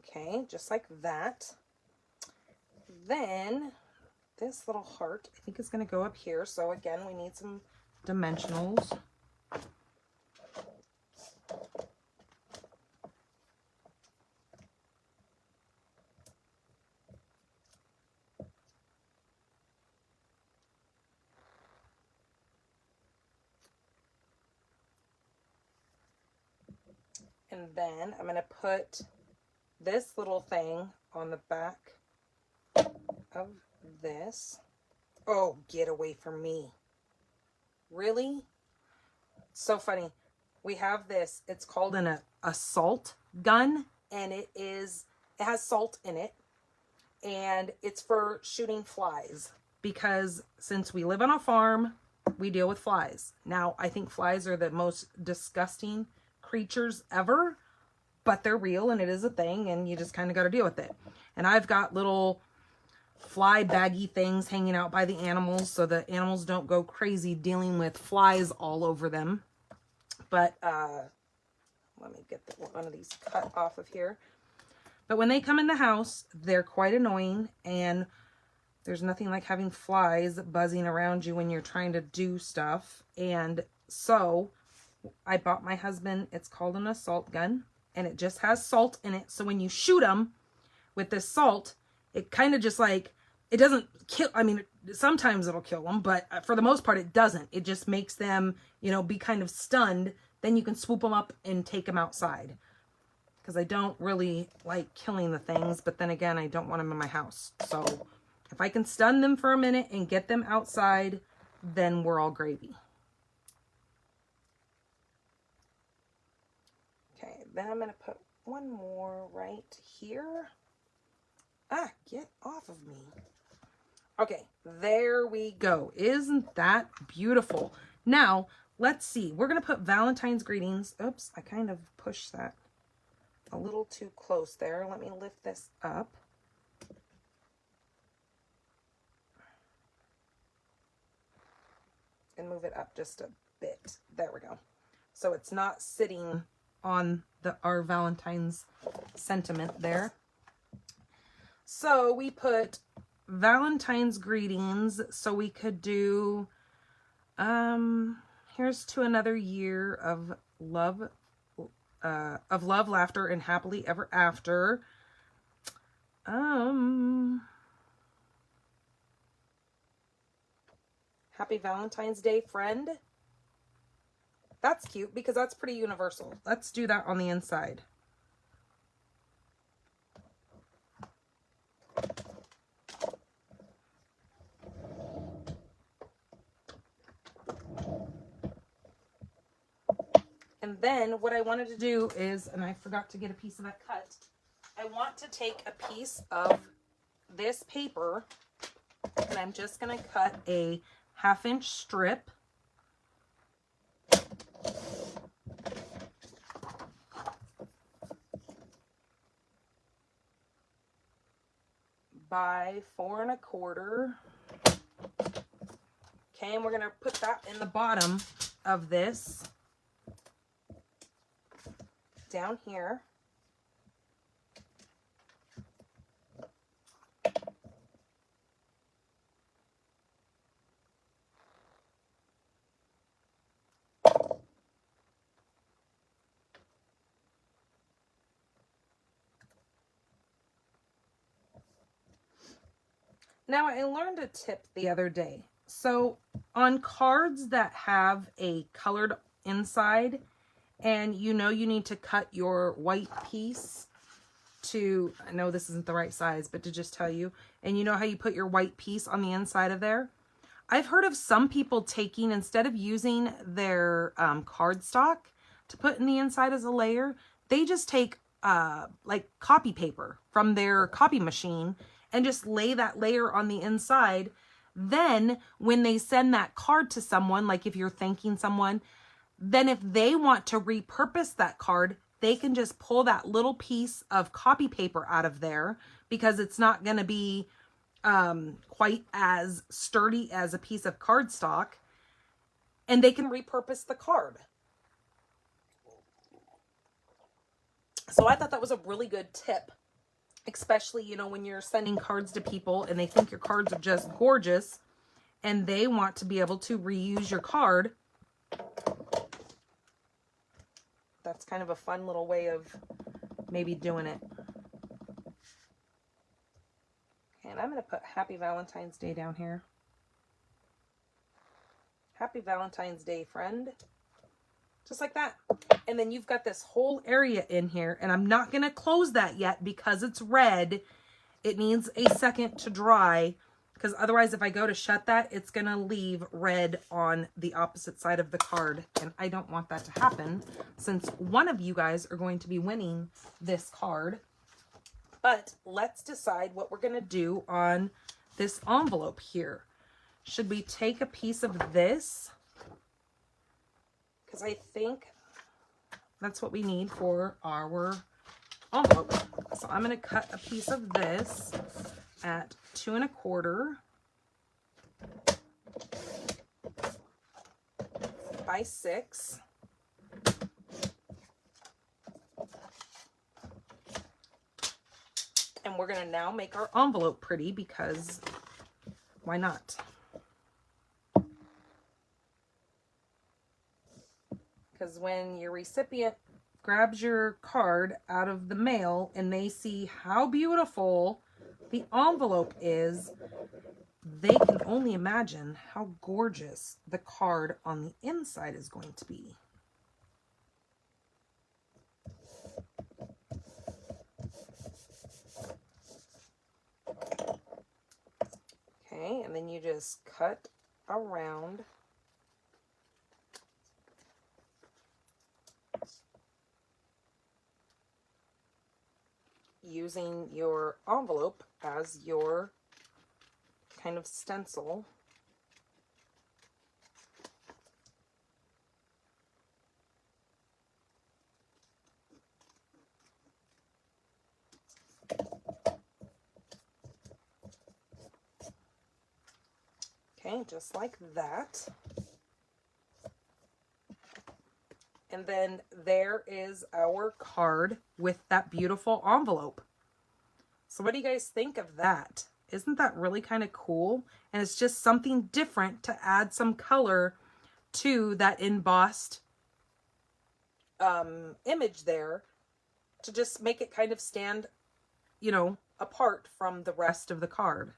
Okay, just like that. Then this little heart, I think is going to go up here. So again, we need some dimensionals. And then I'm going to put this little thing on the back of this. Oh, get away from me. Really? So funny. We have this. It's called an assault gun, and it has salt in it, and it's for shooting flies, because since we live on a farm, we deal with flies. Now, I think flies are the most disgusting creatures ever, but they're real and it is a thing, and you just kind of got to deal with it. And I've got little fly baggy things hanging out by the animals so the animals don't go crazy dealing with flies all over them. But let me get one of these cut off of here. But when they come in the house, they're quite annoying, and there's nothing like having flies buzzing around you when you're trying to do stuff. And so I bought my husband, it's called an assault gun, and it just has salt in it. So when you shoot them with this salt, it kind of just like, it doesn't kill. I mean, sometimes it'll kill them, but for the most part, it doesn't. It just makes them, you know, be kind of stunned. Then you can swoop them up and take them outside. Because I don't really like killing the things, but then again, I don't want them in my house. So if I can stun them for a minute and get them outside, then we're all gravy. Okay, then I'm going to put one more right here. Get off of me. Okay, there we go. Isn't that beautiful? Now, let's see. We're going to put Valentine's greetings. Oops, I kind of pushed that a little too close there. Let me lift this up. And move it up just a bit. There we go. So it's not sitting on our Valentine's sentiment there. So we put Valentine's greetings so we could do here's to another year of love, laughter, and happily ever after. Happy Valentine's Day, friend. That's cute because that's pretty universal. Let's do that on the inside. And then what I wanted to do is, and I forgot to get a piece of that cut, I want to take a piece of this paper, and I'm just going to cut a 1/2-inch strip. By 4 1/4. Okay, and we're going to put that in the bottom of this. Down here. Now, I learned a tip the other day. So on cards that have a colored inside, and you know you need to cut your white piece to, I know this isn't the right size, but to just tell you, and you know how you put your white piece on the inside of there? I've heard of some people taking, instead of using their cardstock to put in the inside as a layer, they just take like copy paper from their copy machine and just lay that layer on the inside. Then when they send that card to someone, like if you're thanking someone, then if they want to repurpose that card, they can just pull that little piece of copy paper out of there, because it's not going to be quite as sturdy as a piece of cardstock, and they can repurpose the card. So I thought that was a really good tip, especially, you know, when you're sending cards to people and they think your cards are just gorgeous and they want to be able to reuse your card. That's kind of a fun little way of maybe doing it. And I'm going to put Happy Valentine's Day down here. Happy Valentine's Day, friend. Just like that. And then you've got this whole area in here, and I'm not going to close that yet because it's red. It needs a second to dry, because otherwise if I go to shut that, it's going to leave red on the opposite side of the card. And I don't want that to happen, since one of you guys are going to be winning this card. But let's decide what we're going to do on this envelope here. Should we take a piece of this? Because I think that's what we need for our envelope. So I'm going to cut a piece of this at 2 1/4 by 6. And we're going to now make our envelope pretty, because why not? Because when your recipient grabs your card out of the mail and they see how beautiful the envelope is, they can only imagine how gorgeous the card on the inside is going to be. Okay, and then you just cut around using your envelope as your kind of stencil. Okay, just like that. And then there is our card with that beautiful envelope. So what do you guys think of that? Isn't that really kind of cool? And it's just something different to add some color to that embossed image there, to just make it kind of stand, you know, apart from the rest of the card.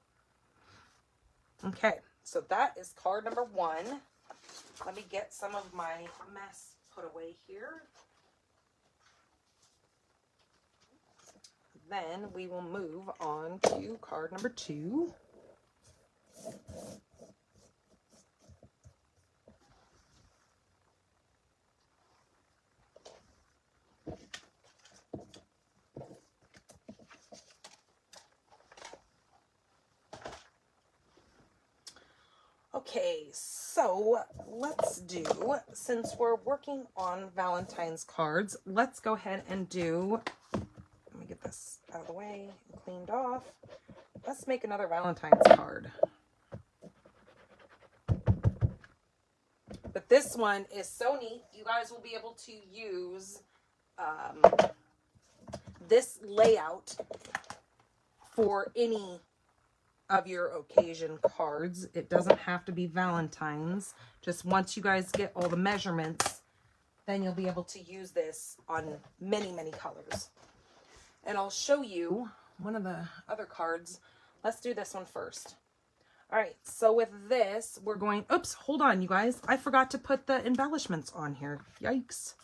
Okay, so that is card number 1. Let me get some of my mess put away here. Then we will move on to card number 2. Okay, so let's do, since we're working on Valentine's cards, let's go ahead and do, let me get this out of the way and cleaned off. Let's make another Valentine's card. But this one is so neat. You guys will be able to use this layout for any of your occasion cards. It doesn't have to be Valentine's. Just once you guys get all the measurements, then you'll be able to use this on many, many colors. And I'll show you one of the other cards. let's do this one first. All right, so with this, we're going, oops, hold on, you guys. I forgot to put the embellishments on here. Yikes.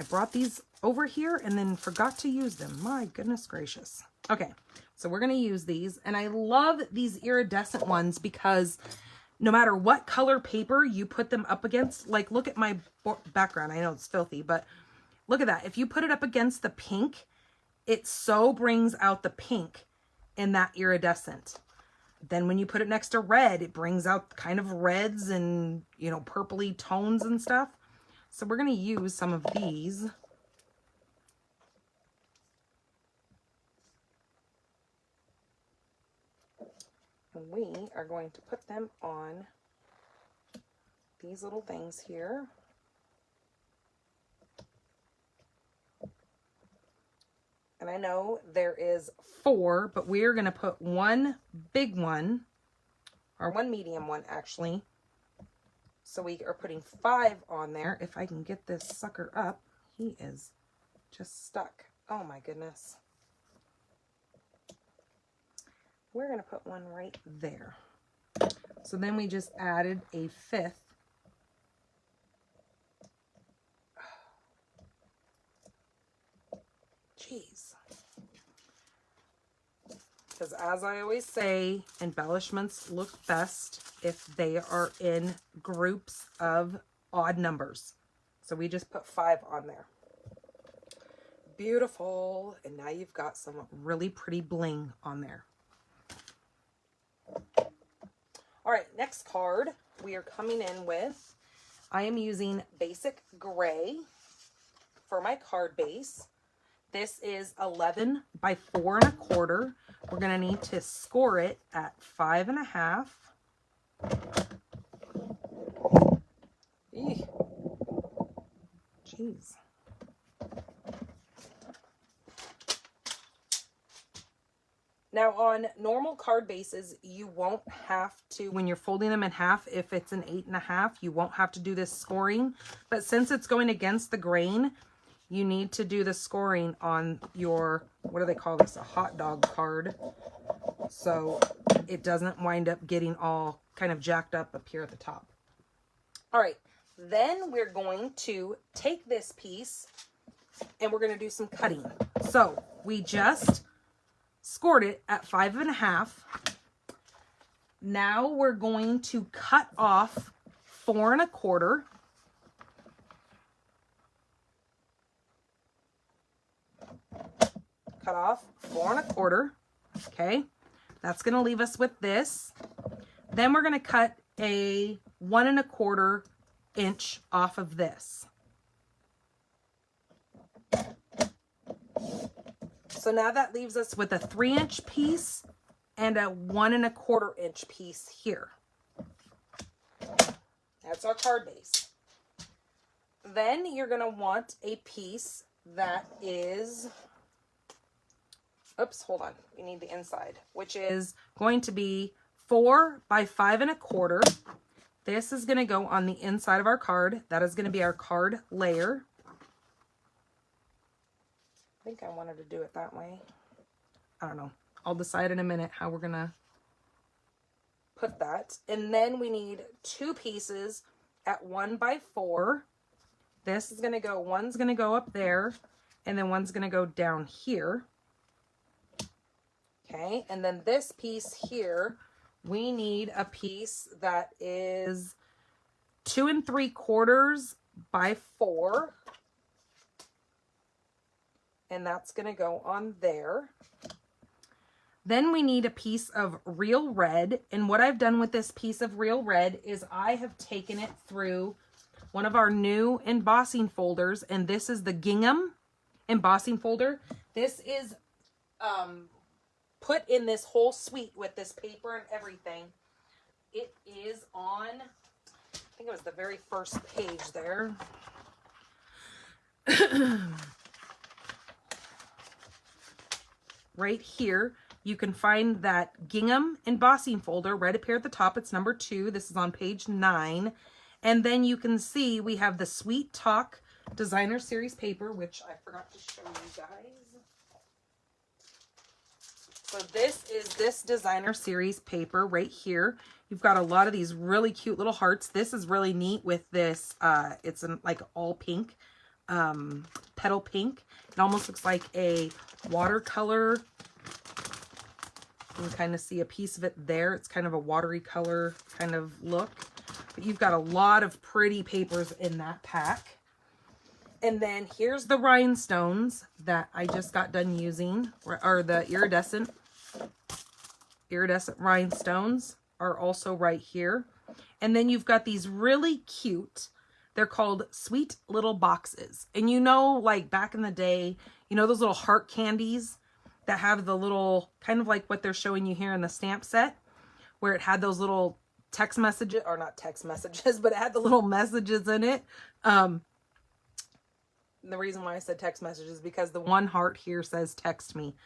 I brought these over here and then forgot to use them. My goodness gracious. Okay, so we're going to use these. And I love these iridescent ones because no matter what color paper you put them up against, like look at my background. I know it's filthy, but look at that. If you put it up against the pink, it so brings out the pink in that iridescent. Then when you put it next to red, it brings out kind of reds and, you know, purpley tones and stuff. So we're going to use some of these. And we are going to put them on these little things here. And I know there is 4, but we're going to put one big one, or one medium one actually. So we are putting 5 on there. If I can get this sucker up, he is just stuck. Oh my goodness. We're going to put one right there. So then we just added a 5th. Jeez. Because as I always say, embellishments look best if they are in groups of odd numbers. So we just put 5 on there. Beautiful. And now you've got some really pretty bling on there. All right, next card we are coming in with, I am using Basic Gray for my card base. This is 11 by 4 1/4. We're going to need to score it at 5 1/2. Eek. Jeez. Now on normal card bases, you won't have to, when you're folding them in half, if it's an 8 1/2, you won't have to do this scoring. But since it's going against the grain, you need to do the scoring on your, what do they call this? A hot dog card. So it doesn't wind up getting all kind of jacked up here at the top. All right, then we're going to take this piece and we're going to do some cutting. So we just scored it at 5 1/2. Now we're going to cut off 4 1/4. Cut off 4 1/4. Okay, that's going to leave us with this. Then we're going to cut a 1 1/4 inch off of this. So now that leaves us with a 3-inch piece and a 1 1/4 inch piece here. That's our card base. Then you're going to want a piece that is, oops, hold on. We need the inside, which is going to be 4 by 5 1/4. This is going to go on the inside of our card. That is going to be our card layer. I think I wanted to do it that way. I don't know. I'll decide in a minute how we're going to put that. And then we need 2 pieces at 1 by 4. This is going to go, one's going to go up there, and then one's going to go down here. Okay, and then this piece here, we need a piece that is 2 3/4 by 4. And that's going to go on there. Then we need a piece of real red. And what I've done with this piece of real red is I have taken it through one of our new embossing folders. And this is the gingham embossing folder. This is put in this whole suite with this paper and everything. It is on, I think it was the very first page there. Right here, you can find that gingham embossing folder right up here at the top. It's number 2. This is on page 9. And then you can see we have the Sweet Talk Designer Series paper, which I forgot to show you guys. So this is this designer series paper right here. You've got a lot of these really cute little hearts. This is really neat with this. It's like all pink, petal pink. It almost looks like a watercolor. You can kind of see a piece of it there. It's kind of a watery color kind of look. But you've got a lot of pretty papers in that pack. And then here's the rhinestones that I just got done using, or the iridescent rhinestones are also right here. And then you've got these really cute, they're called sweet little boxes. And you know, like back in the day, you know those little heart candies that have the little, kind of like what they're showing you here in the stamp set, where it had those little text messages, or not text messages, but it had the little messages in it. The reason why I said text messages is because the one heart here says text me.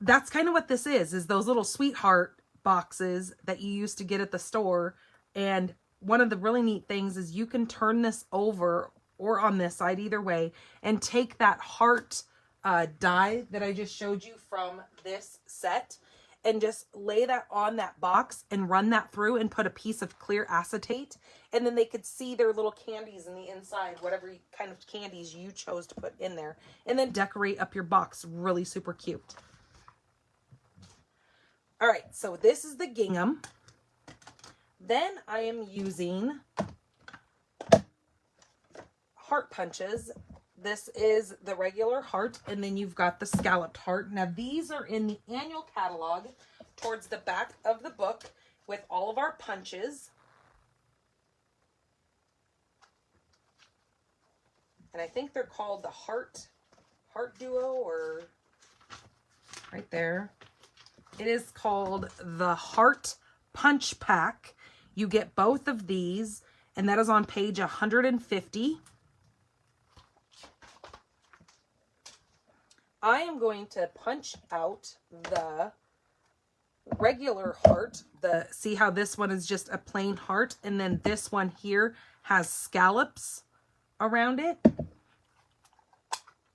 That's kind of what this is those little sweetheart boxes that you used to get at the store. And one of the really neat things is you can turn this over or on this side, either way, and take that heart die that I just showed you from this set and just lay that on that box and run that through and put a piece of clear acetate, and then they could see their little candies in the inside, whatever kind of candies you chose to put in there, and then decorate up your box. Really super cute. All right, so this is the gingham. Then I am using heart punches. This is the regular heart, and then you've got the scalloped heart. Now, these are in the annual catalog towards the back of the book with all of our punches. And I think they're called the Heart Duo, or right there. It is called the Heart Punch Pack. You get both of these, and that is on page 150. I am going to punch out the regular heart. See how this one is just a plain heart, and then this one here has scallops around it.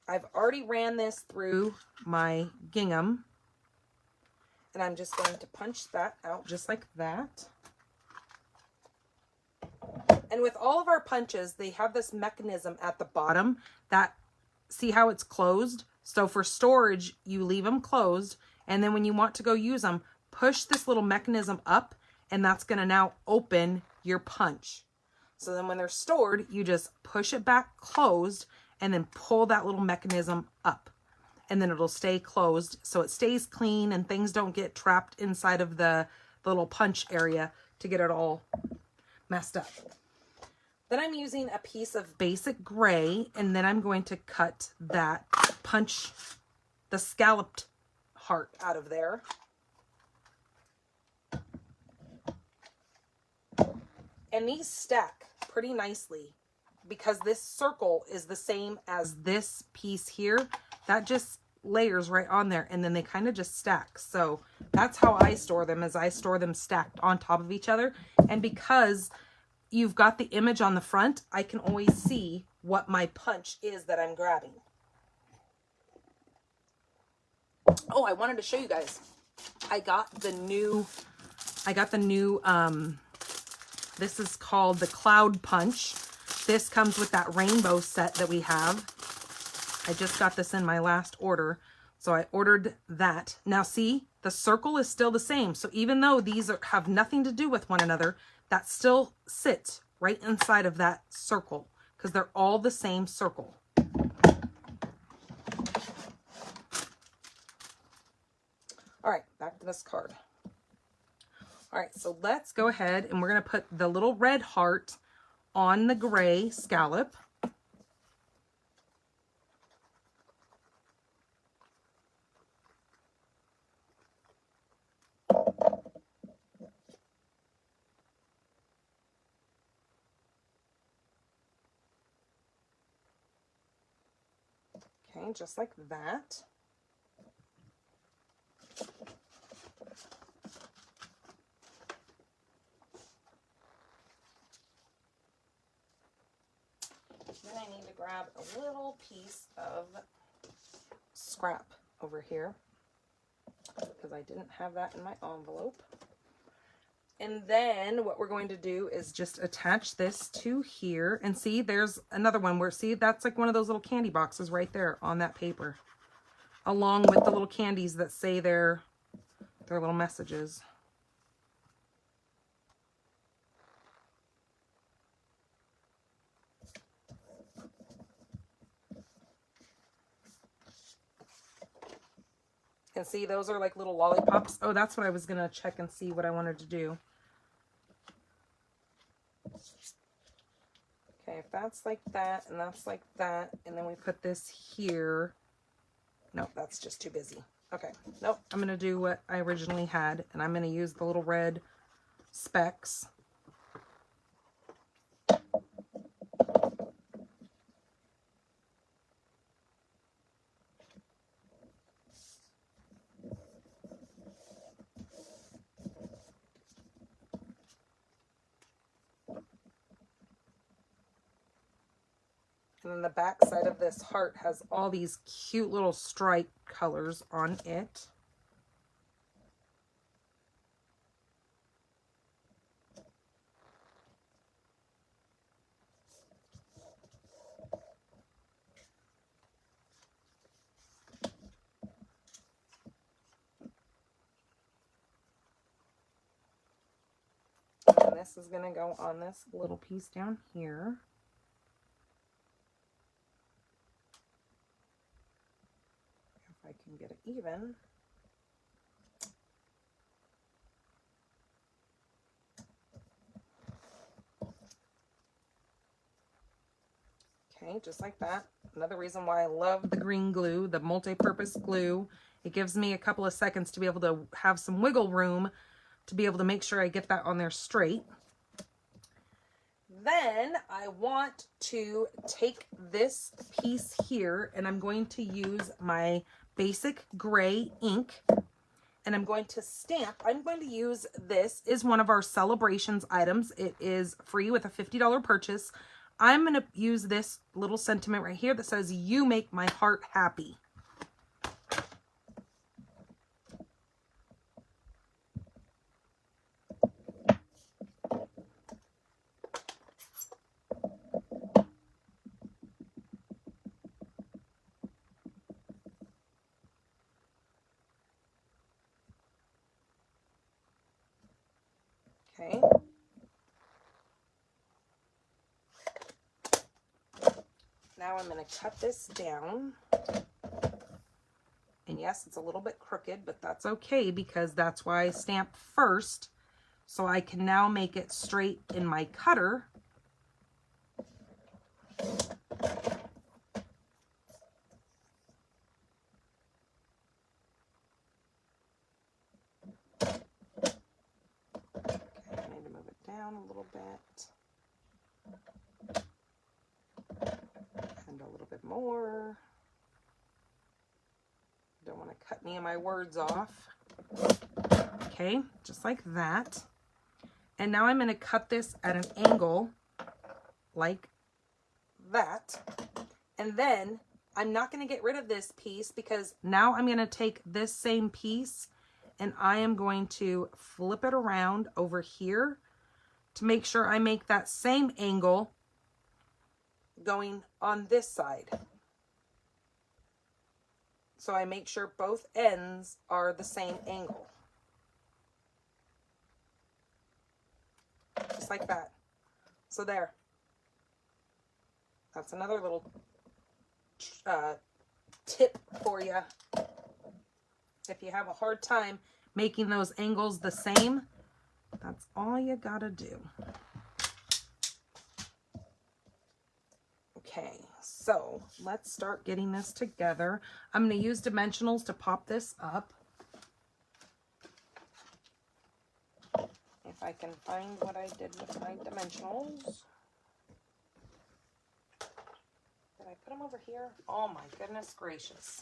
I've already ran this through my gingham, and I'm just going to punch that out just like that. And with all of our punches, they have this mechanism at the bottom that, see how it's closed? So for storage, you leave them closed, and then when you want to go use them, push this little mechanism up, and that's going to now open your punch. So then when they're stored, you just push it back closed, and then pull that little mechanism up, and then it'll stay closed, so it stays clean and things don't get trapped inside of the little punch area to get it all messed up. Then I'm using a piece of basic gray, and then I'm going to cut that, punch the scalloped heart out of there. And these stack pretty nicely because this circle is the same as this piece here. That just layers right on there, and then they kind of just stack. So that's how I store them, is I store them stacked on top of each other. And because you've got the image on the front, I can always see what my punch is that I'm grabbing. Oh, I wanted to show you guys. I got the new, this is called the Cloud Punch. This comes with that rainbow set that we have. I just got this in my last order, so I ordered that. Now see, the circle is still the same. So even though these have nothing to do with one another, that still sits right inside of that circle because they're all the same circle. All right, back to this card. All right, so let's go ahead and we're going to put the little red heart on the gray scallop. Okay, just like that. Then I need to grab a little piece of scrap over here. because I didn't have that in my envelope. And then what we're going to do is just attach this to here. And see, there's another one where, see, that's like one of those little candy boxes right there on that paper, along with the little candies that say their little messages. And see, those are like little lollipops. Oh, that's what I was going to check and see what I wanted to do. Okay, if that's like that and that's like that, and then we put this here. Nope, that's just too busy. Okay, nope, I'm going to do what I originally had, and I'm going to use the little red specks. And then the back side of this heart has all these cute little stripe colors on it. And this is going to go on this little piece down here. If I can get it even. Okay, just like that. Another reason why I love the green glue, the multi-purpose glue. It gives me a couple of seconds to be able to have some wiggle room to be able to make sure I get that on there straight. Then I want to take this piece here, and I'm going to use my basic gray ink, and I'm going to stamp. I'm going to use, this is one of our Sale-A-Brations items. It is free with a $50 purchase. I'm going to use this little sentiment right here that says, "You make my heart happy." Okay. Now I'm going to cut this down. And yes, it's a little bit crooked, but that's okay because that's why I stamp first. So I can now make it straight in my cutter. Okay, I need to move it down a little bit. And a little bit more. Don't want to cut any of my words off. Okay, just like that. And now I'm going to cut this at an angle like that. And then I'm not going to get rid of this piece because now I'm going to take this same piece and I am going to flip it around over here to make sure I make that same angle going on this side. So I make sure both ends are the same angle. Just like that. So there. That's another little tip for you. If you have a hard time making those angles the same, that's all you gotta do. Okay, so let's start getting this together. I'm going to use dimensionals to pop this up. If I can find what I did with my dimensionals. Did I put them over here? Oh my goodness gracious.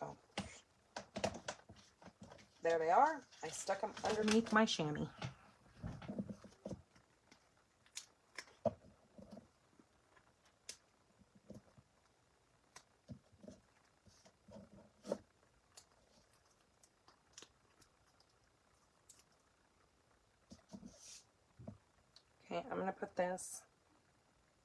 Oh. There they are. I stuck them underneath my chamois. Okay, I'm going to put this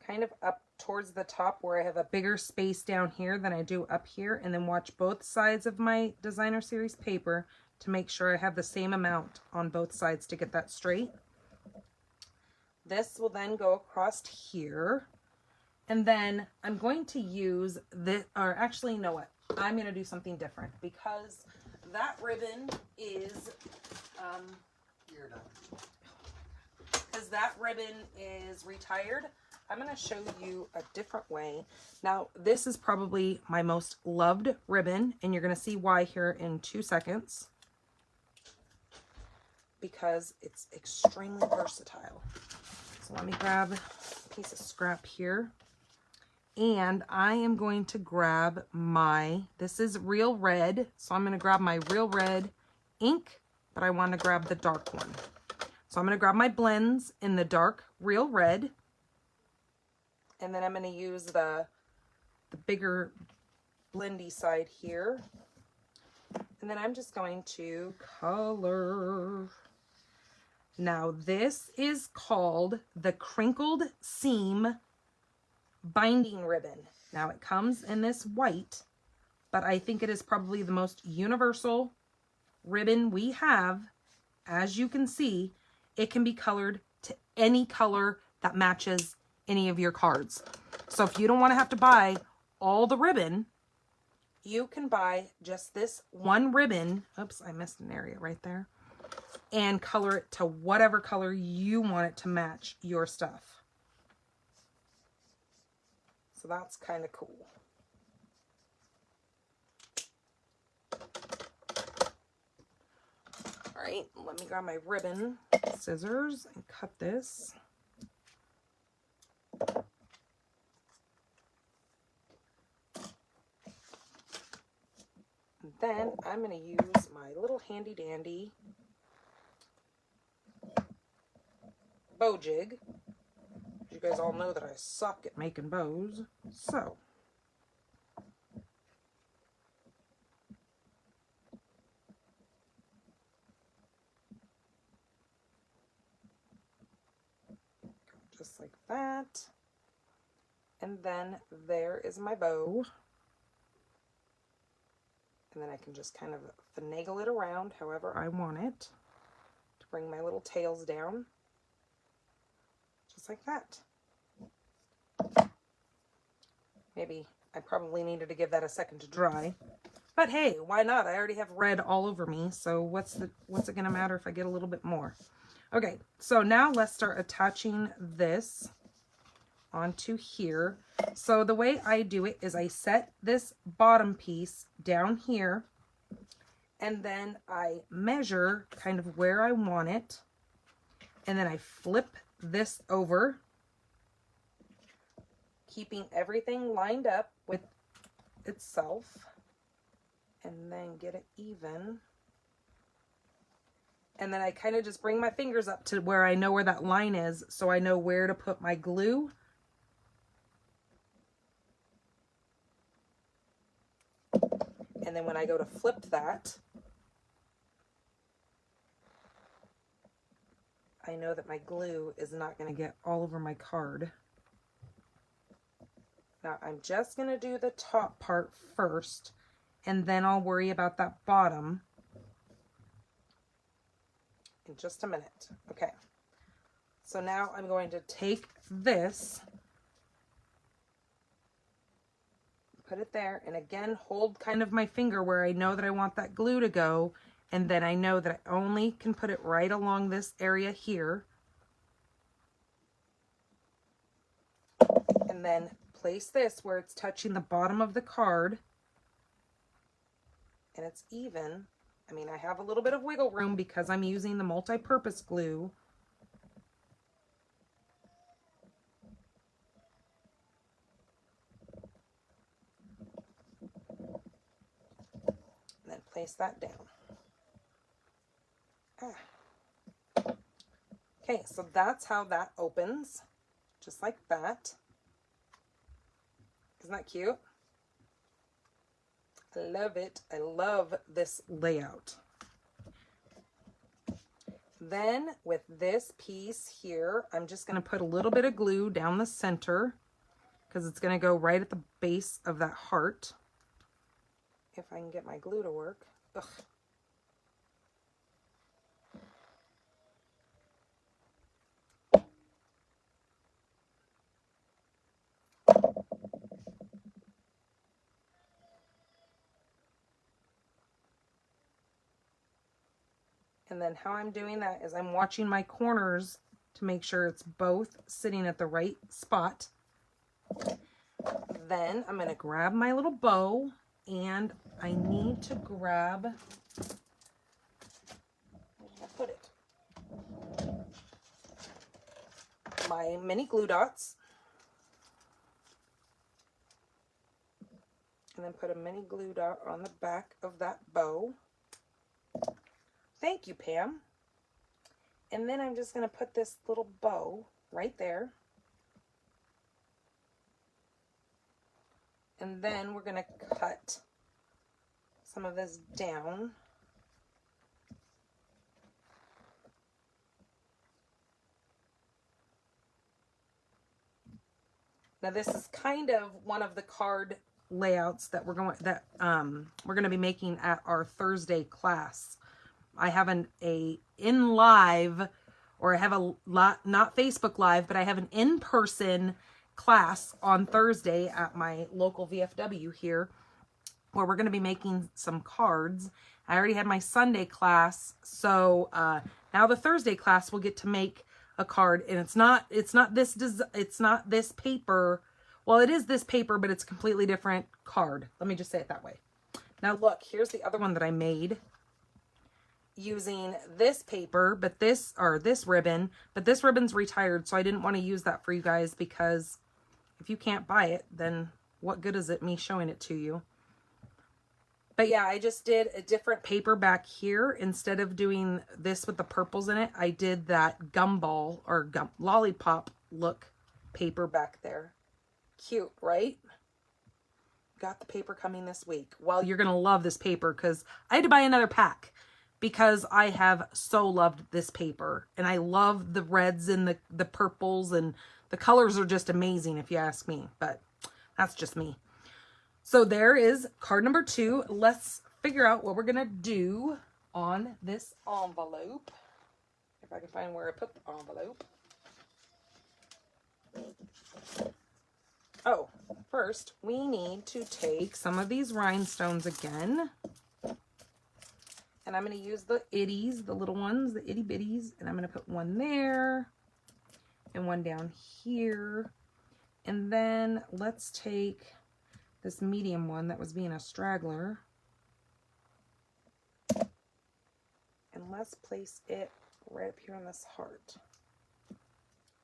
kind of up towards the top where I have a bigger space down here than I do up here, and then watch both sides of my designer series paper to make sure I have the same amount on both sides to get that straight. This will then go across here, and then I'm going to use this, or actually, you know what? I'm going to do something different because that ribbon is, You're done. because that ribbon is retired. I'm going to show you a different way. Now, this is probably my most loved ribbon, and you're going to see why here in 2 seconds. Because it's extremely versatile. So let me grab a piece of scrap here. And I am going to grab my, this is real red, so I'm going to grab my real red ink, but I want to grab the dark one. So I'm going to grab my blends in the dark real red. And then I'm going to use the bigger blendy side here. And then I'm just going to color. Now this is called the Crinkled Seam Binding Ribbon. Now it comes in this white, but I think it is probably the most universal ribbon we have. As you can see, it can be colored to any color that matches any of your cards. So if you don't want to have to buy all the ribbon, you can buy just this one ribbon. Oops, I missed an area right there. And color it to whatever color you want it to match your stuff. So that's kind of cool. All right, let me grab my ribbon, scissors, and cut this. And then I'm going to use my little handy dandy bow jig. You guys all know that I suck at making bows. So just like that. And then there is my bow. And then I can just kind of finagle it around however I want it to bring my little tails down. Just like that. Maybe I probably needed to give that a second to dry. But hey, why not? I already have red all over me, so what's it gonna matter if I get a little bit more? Okay, so now let's start attaching this onto here. So the way I do it is I set this bottom piece down here, and then I measure kind of where I want it, and then I flip this over, keeping everything lined up with itself, and then get it even. And then I kind of just bring my fingers up to where I know where that line is, so I know where to put my glue. And then when I go to flip that, I know that my glue is not going to get all over my card. Now I'm just going to do the top part first, and then I'll worry about that bottom in just a minute. Okay, so now I'm going to take this, put it there, and again hold kind of my finger where I know that I want that glue to go, and then I know that I only can put it right along this area here, and then place this where it's touching the bottom of the card and it's even. I mean, I have a little bit of wiggle room because I'm using the multi-purpose glue. And then place that down. Okay, so that's how that opens, just like that. Isn't that cute? I love it. I love this layout. Then with this piece here, I'm just going to put a little bit of glue down the center because it's going to go right at the base of that heart. If I can get my glue to work. Ugh. And then how I'm doing that is I'm watching my corners to make sure it's both sitting at the right spot. Then I'm going to grab my little bow, and I need to grab, where did I put it? My mini glue dots. And then put a mini glue dot on the back of that bow. Thank you, Pam. And then I'm just going to put this little bow right there. And then we're going to cut some of this down. Now this is kind of one of the card layouts that we're going to be making at our Thursday class. I have in live, or I have a lot, not Facebook Live, but I have an in-person class on Thursday at my local VFW here, where we're going to be making some cards. I already had my Sunday class, so now the Thursday class will get to make a card, and it's not this paper. Well, it is this paper, but it's a completely different card. Let me just say it that way. Now look, here's the other one that I made using this paper, but this ribbon, but this ribbon's retired, so I didn't want to use that for you guys, because if you can't buy it, then what good is it me showing it to you? But yeah, I just did a different paper back here. Instead of doing this with the purples in it, I did that gumball or lollipop look paper back there. Cute, right? Got the paper coming this week. Well, you're going to love this paper because I had to buy another pack because I have so loved this paper. And I love the reds and the purples, and the colors are just amazing if you ask me. But that's just me. So there is card number 2. Let's figure out what we're going to do on this envelope. If I can find where I put the envelope. Oh, first we need to take some of these rhinestones again. And I'm going to use the itties, the little ones, the itty bitties. And I'm going to put one there and one down here. And then let's take this medium one that was being a straggler, and let's place it right up here on this heart.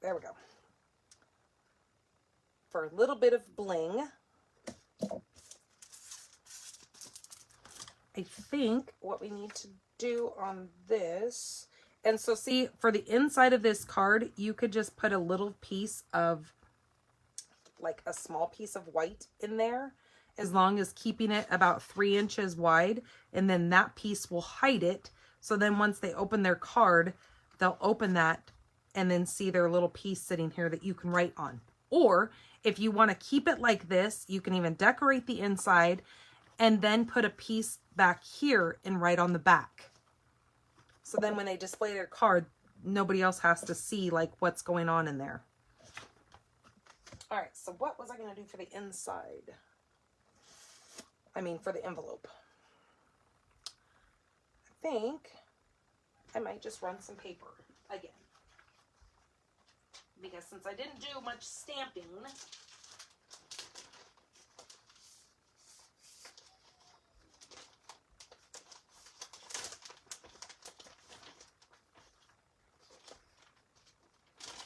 There we go. For a little bit of bling. I think what we need to do on this, and so see, for the inside of this card, you could just put a little piece of, like a small piece of white in there, as long as keeping it about 3 inches wide, and then that piece will hide it. So then once they open their card, they'll open that and then see their little piece sitting here that you can write on. Or if you want to keep it like this, you can even decorate the inside and then put a piece back here and write on the back. So then when they display their card, nobody else has to see like what's going on in there. All right, so what was I going to do for the inside? I mean, for the envelope. I think I might just run some paper again. Because since I didn't do much stamping,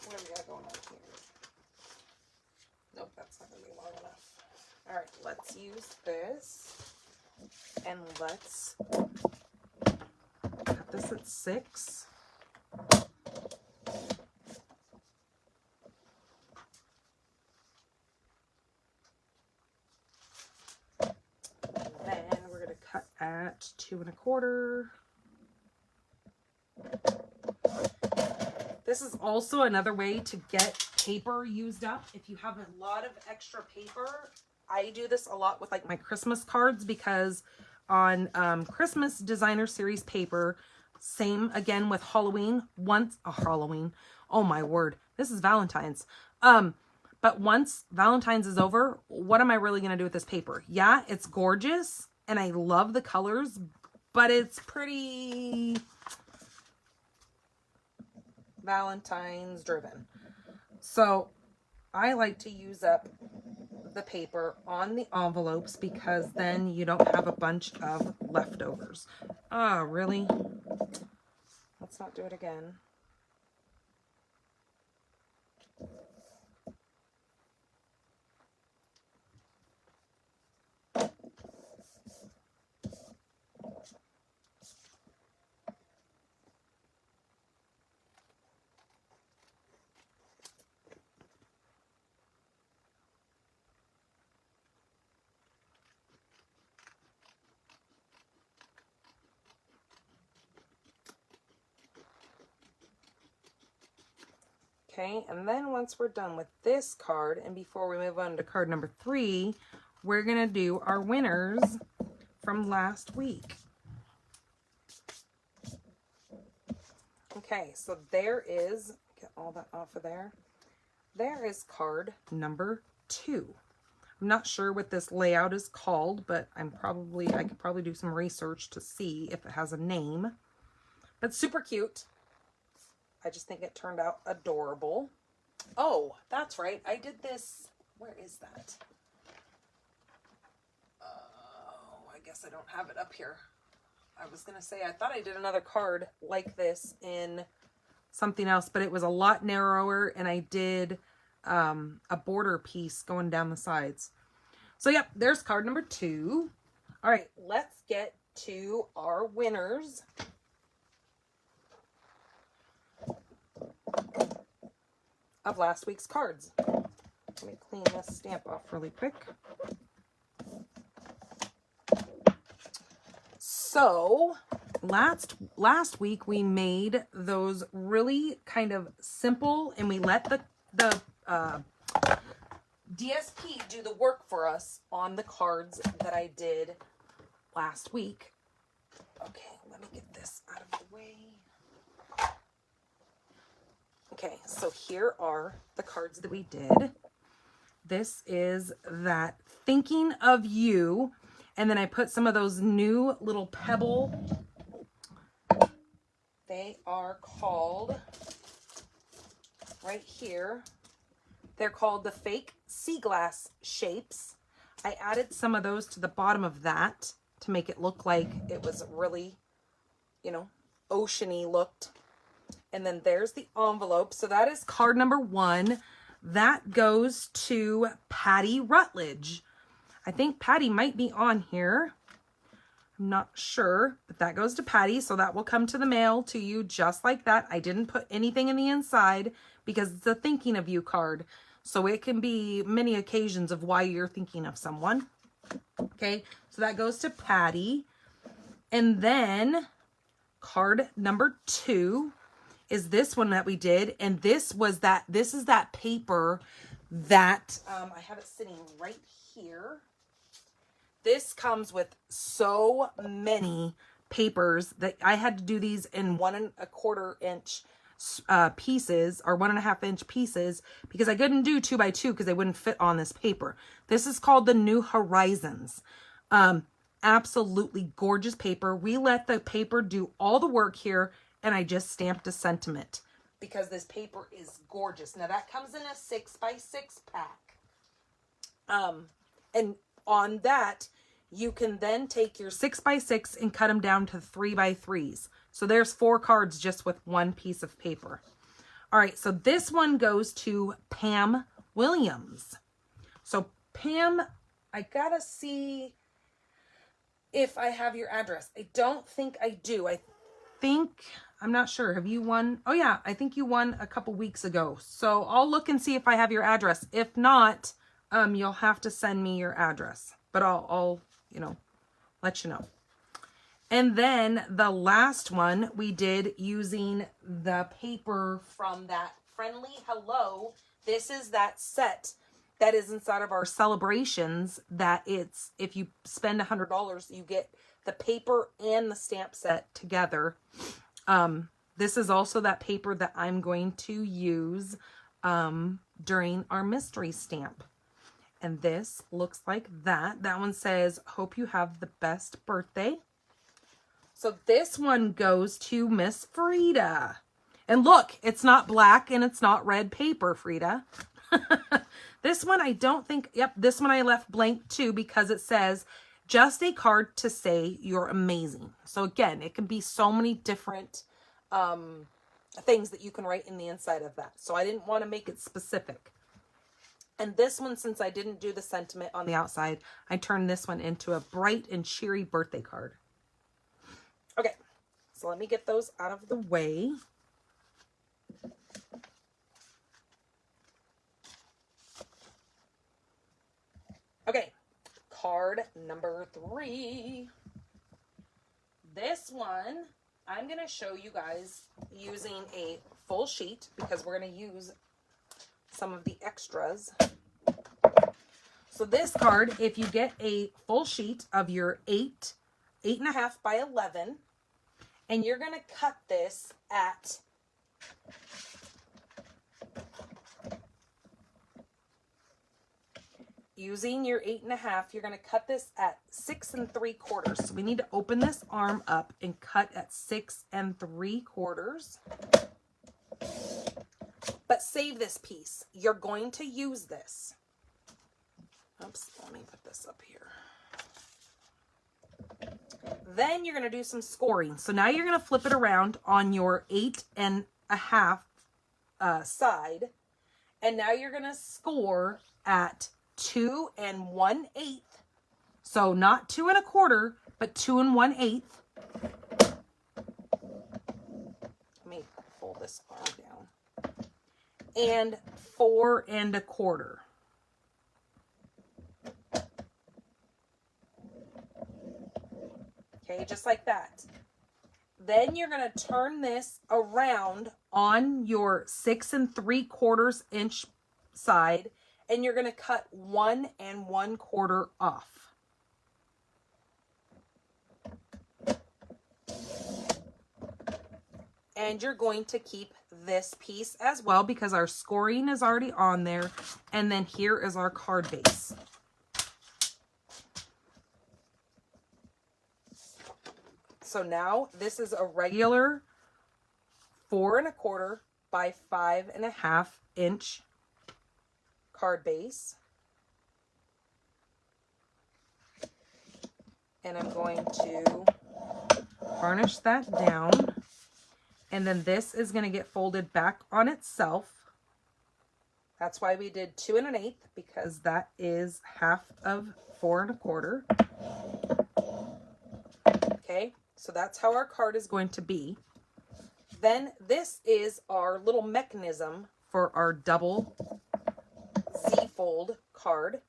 what do we got going on here? Nope, that's not going to be long enough. All right, let's use this, and let's cut this at 6. And then we're going to cut at 2 1/4. This is also another way to get paper used up. If you have a lot of extra paper, I do this a lot with like my Christmas cards, because on Christmas designer series paper, same again with Halloween, Halloween, oh my word, this is Valentine's. But once Valentine's is over, what am I really going to do with this paper? Yeah, it's gorgeous and I love the colors, but it's pretty Valentine's driven. So I like to use up the paper on the envelopes, because then you don't have a bunch of leftovers. Oh, really? Let's not do it again. Okay, and then once we're done with this card, and before we move on to card number 3, we're going to do our winners from last week. Okay, so there is, get all that off of there. There is card number 2. I'm not sure what this layout is called, but I could probably do some research to see if it has a name. But super cute. I just think it turned out adorable. Oh, that's right. I did this. Where is that? Oh, I guess I don't have it up here. I was going to say, I thought I did another card like this in something else, but it was a lot narrower, and I did a border piece going down the sides. So, yep, there's card number 2. All right, let's get to our winners. Of last week's cards. Let me clean this stamp off really quick. So last week we made those really kind of simple, and we let the DSP do the work for us on the cards that I did last week. Okay, let me get this out of the way. Okay, so here are the cards that we did. This is that Thinking of You, and then I put some of those new little pebble. They are called, right here, they're called the Fake Sea Glass Shapes. I added some of those to the bottom of that to make it look like it was really, you know, oceany looked. And then there's the envelope. So that is card number 1. That goes to Patty Rutledge. I think Patty might be on here. I'm not sure, but that goes to Patty. So that will come to the mail to you just like that. I didn't put anything in the inside because it's a Thinking of You card. So it can be many occasions of why you're thinking of someone. Okay, so that goes to Patty. And then card number 2 is this one that we did, and this is that paper that I have it sitting right here. This comes with so many papers that I had to do these in 1 1/4 inch pieces, or 1 1/2 inch pieces, because I couldn't do 2 by 2 because they wouldn't fit on this paper. This is called the New Horizons. Absolutely gorgeous paper. We let the paper do all the work here, and I just stamped a sentiment because this paper is gorgeous. Now that comes in a 6 by 6 pack. And on that, you can then take your 6 by 6 and cut them down to 3 by 3s. So there's 4 cards just with 1 piece of paper. All right, so this one goes to Pam Williams. So Pam, I gotta see if I have your address. I don't think I do. I'm not sure. Have you won? Oh yeah, I think you won a couple weeks ago. So I'll look and see if I have your address. If not, you'll have to send me your address. But I'll let you know. And then the last one we did using the paper from that Friendly Hello. This is that set that is inside of our Sale-A-Brations, that it's, if you spend $100, you get the paper and the stamp set together. This is also that paper that I'm going to use during our mystery stamp. And this looks like that. That one says, hope you have the best birthday. So this one goes to Miss Frida. And look, it's not black and it's not red paper, Frida. This one I don't think, yep, this one I left blank too, because it says, just a card to say you're amazing. So again, it can be so many different things that you can write in the inside of that. So I didn't want to make it specific. And this one, since I didn't do the sentiment on the outside, I turned this one into a bright and cheery birthday card. Okay, so let me get those out of the way. Okay, card number 3. This one, I'm going to show you guys using a full sheet because we're going to use some of the extras. So this card, if you get a full sheet of your 8.5 by 11, and you're going to cut this at using your 8.5, you're going to cut this at 6 3/4. So we need to open this arm up and cut at 6 3/4. But save this piece. You're going to use this. Oops, let me put this up here. Then you're going to do some scoring. So now you're going to flip it around on your 8.5 side. And now you're going to score at 2 1/8. So not 2 1/4, but 2 1/8. Let me fold this arm down. And 4 1/4. Okay, just like that. Then you're going to turn this around on your 6 3/4 inch side, and you're going to cut 1 1/4 off. And you're going to keep this piece as well because our scoring is already on there. And then here is our card base. So now this is a regular 4 1/4 by 5 1/2 inch card base. And I'm going to varnish that down. And then this is going to get folded back on itself. That's why we did 2 1/8, because that is half of 4 1/4. Okay, so that's how our card is going to be. Then this is our little mechanism for our double Z-fold card.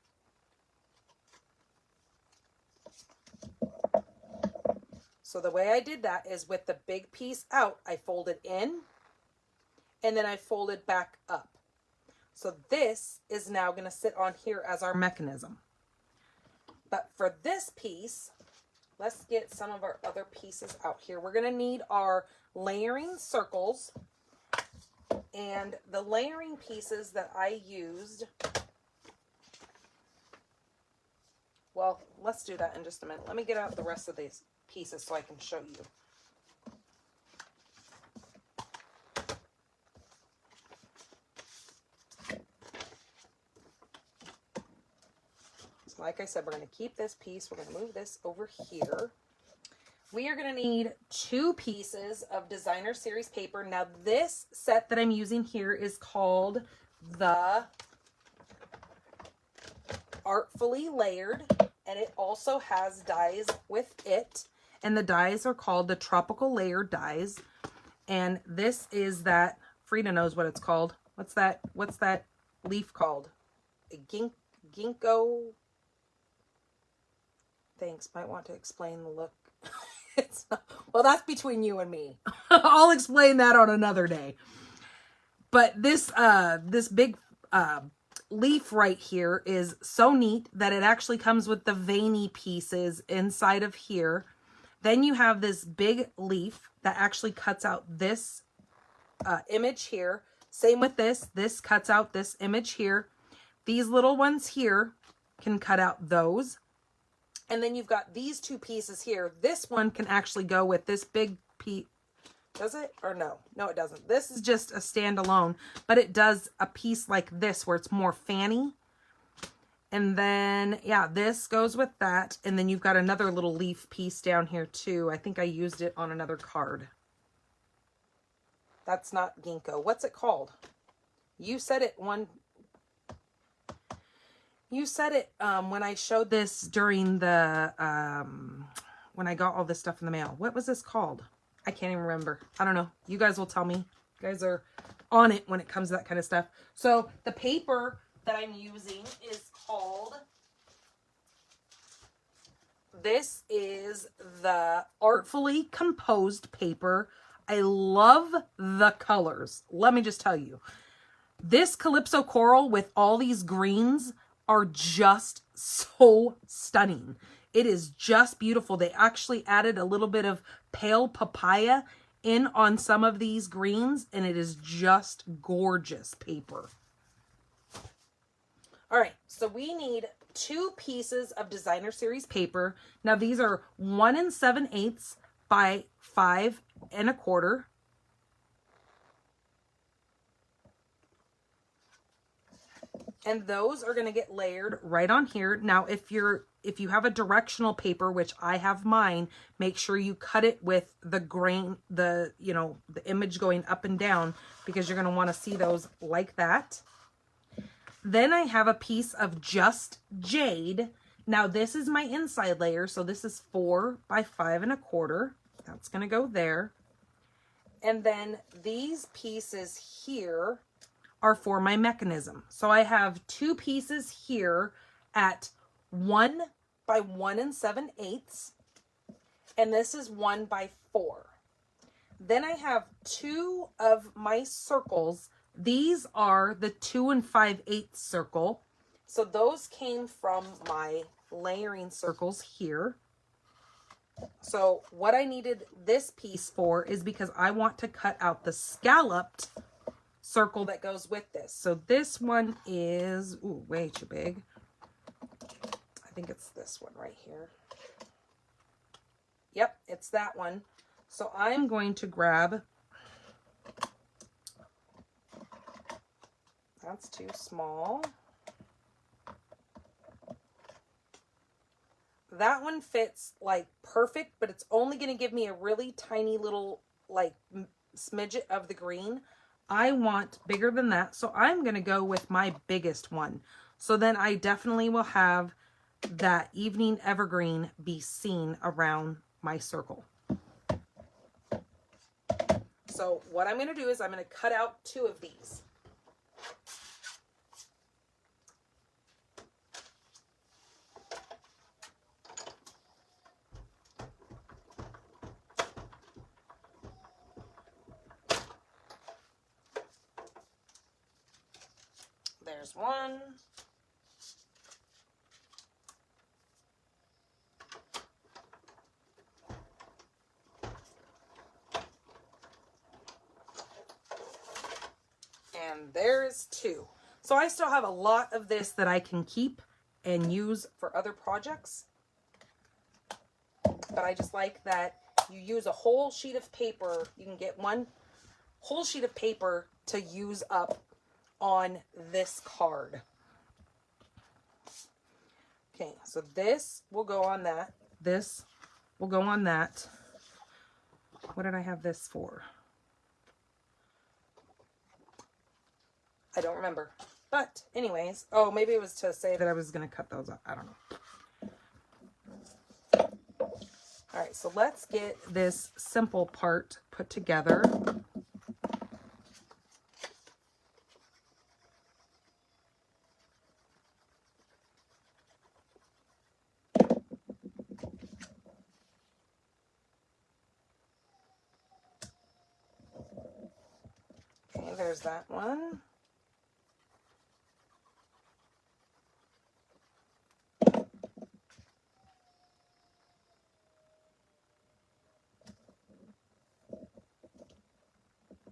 So the way I did that is with the big piece out, I folded in and then I folded back up. So this is now going to sit on here as our mechanism. But for this piece, let's get some of our other pieces out here. We're going to need our layering circles, and the layering pieces that I used, well, let's do that in just a minute. Let me get out the rest of these pieces so I can show you. So like I said, we're going to keep this piece. We're going to move this over here. We are going to need 2 pieces of designer series paper. Now this set that I'm using here is called the Artfully Layered, and it also has dies with it. And the dies are called the Tropical Layer dies. And this is that, Frida knows what it's called. What's that leaf called? A ginkgo. Thanks, might want to explain the look. It's not, well, that's between you and me. I'll explain that on another day. But this big leaf right here is so neat that it actually comes with the veiny pieces inside of here. Then you have this big leaf that actually cuts out this image here. Same with this. This cuts out this image here. These little ones here can cut out those. And then you've got these two pieces here. This one can actually go with this big piece. Does it? Or no? No, it doesn't. This is just a standalone, but it does a piece like this where it's more fanny. And then, yeah, this goes with that. And then you've got another little leaf piece down here too. I think I used it on another card. That's not ginkgo. What's it called? You said it one... You said it when I showed this during the, when I got all this stuff in the mail. What was this called? I can't even remember. I don't know. You guys will tell me. You guys are on it when it comes to that kind of stuff. So the paper that I'm using is called, this is the Artfully Composed paper. I love the colors. Let me just tell you. This Calypso Coral with all these greens are just so stunning. It is just beautiful. They actually added a little bit of pale papaya in on some of these greens, and it is just gorgeous paper. All right, so we need 2 pieces of designer series paper. Now these are 1 7/8 by 5 1/4. And those are going to get layered right on here. Now, if you have a directional paper, which I have mine, make sure you cut it with the grain, the image going up and down, because you're going to want to see those like that. Then I have a piece of just jade. Now, this is my inside layer. So this is 4 by 5 1/4. That's going to go there. And then these pieces here are for my mechanism. So I have 2 pieces here at 1 by 1 7/8, and this is 1 by 4. Then I have 2 of my circles. These are the 2 5/8 circle. So those came from my layering circles here. So what I needed this piece for is because I want to cut out the scalloped circle that goes with this. So this one is, ooh, way too big. I think it's this one right here. Yep, it's that one. So I'm going to grab, that's too small. That one fits like perfect, but it's only going to give me a really tiny little like smidget of the green. I want bigger than that, so I'm going to go with my biggest one. So then I definitely will have that evening evergreen be seen around my circle. So what I'm going to do is I'm going to cut out 2 of these. There's one. And there's 2. So I still have a lot of this that I can keep and use for other projects. But I just like that you use a whole sheet of paper. You can get one whole sheet of paper to use up on this card. Okay, so this will go on that. This will go on that. What did I have this for? I don't remember. But anyways, oh, maybe it was to say that I was going to cut those up. I don't know. All right, so let's get this simple part put together. there's that one.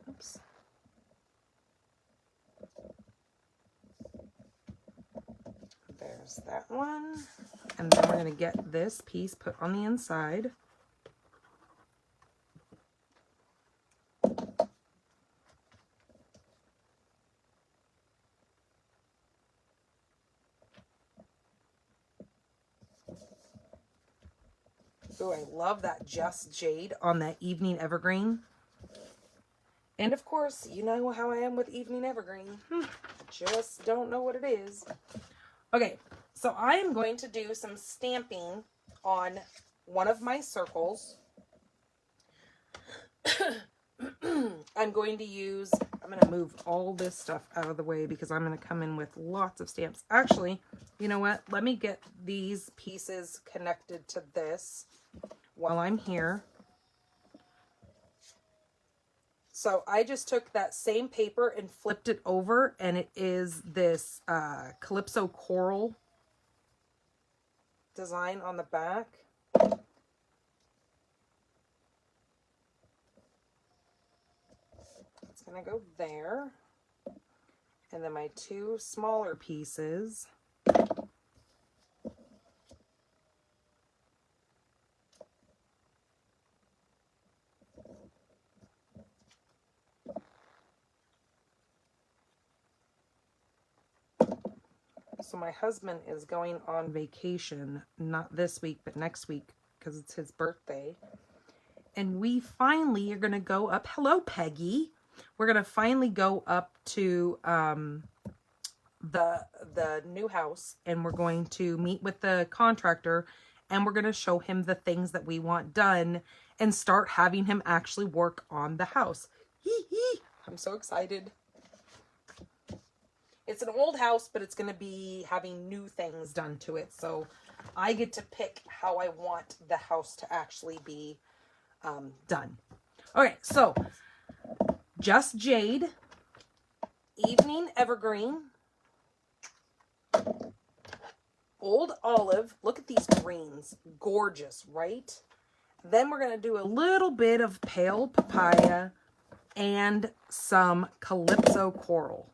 Oops. There's that one. And then we're going to get this piece put on the inside. Oh, I love that Just Jade on that Evening Evergreen. And of course, you know how I am with Evening Evergreen. Just don't know what it is. Okay, so I am going to do some stamping on one of my circles. I'm going to move all this stuff out of the way because I'm going to come in with lots of stamps. Actually, you know what? Let me get these pieces connected to this while I'm here. So I just took that same paper and flipped it over, and it is this Calypso Coral design on the back. It's going to go there. And then my two smaller pieces. So my husband is going on vacation, not this week, but next week, because it's his birthday. And we finally are going to go up. Hello, Peggy. We're going to finally go up to the new house, and we're going to meet with the contractor, and we're going to show him the things that we want done and start having him actually work on the house. I'm so excited. It's an old house, but it's going to be having new things done to it. So I get to pick how I want the house to actually be done. Okay, so Just Jade, Evening Evergreen, Old Olive. Look at these greens. Gorgeous, right? Then we're going to do a little bit of Pale Papaya and some Calypso Coral.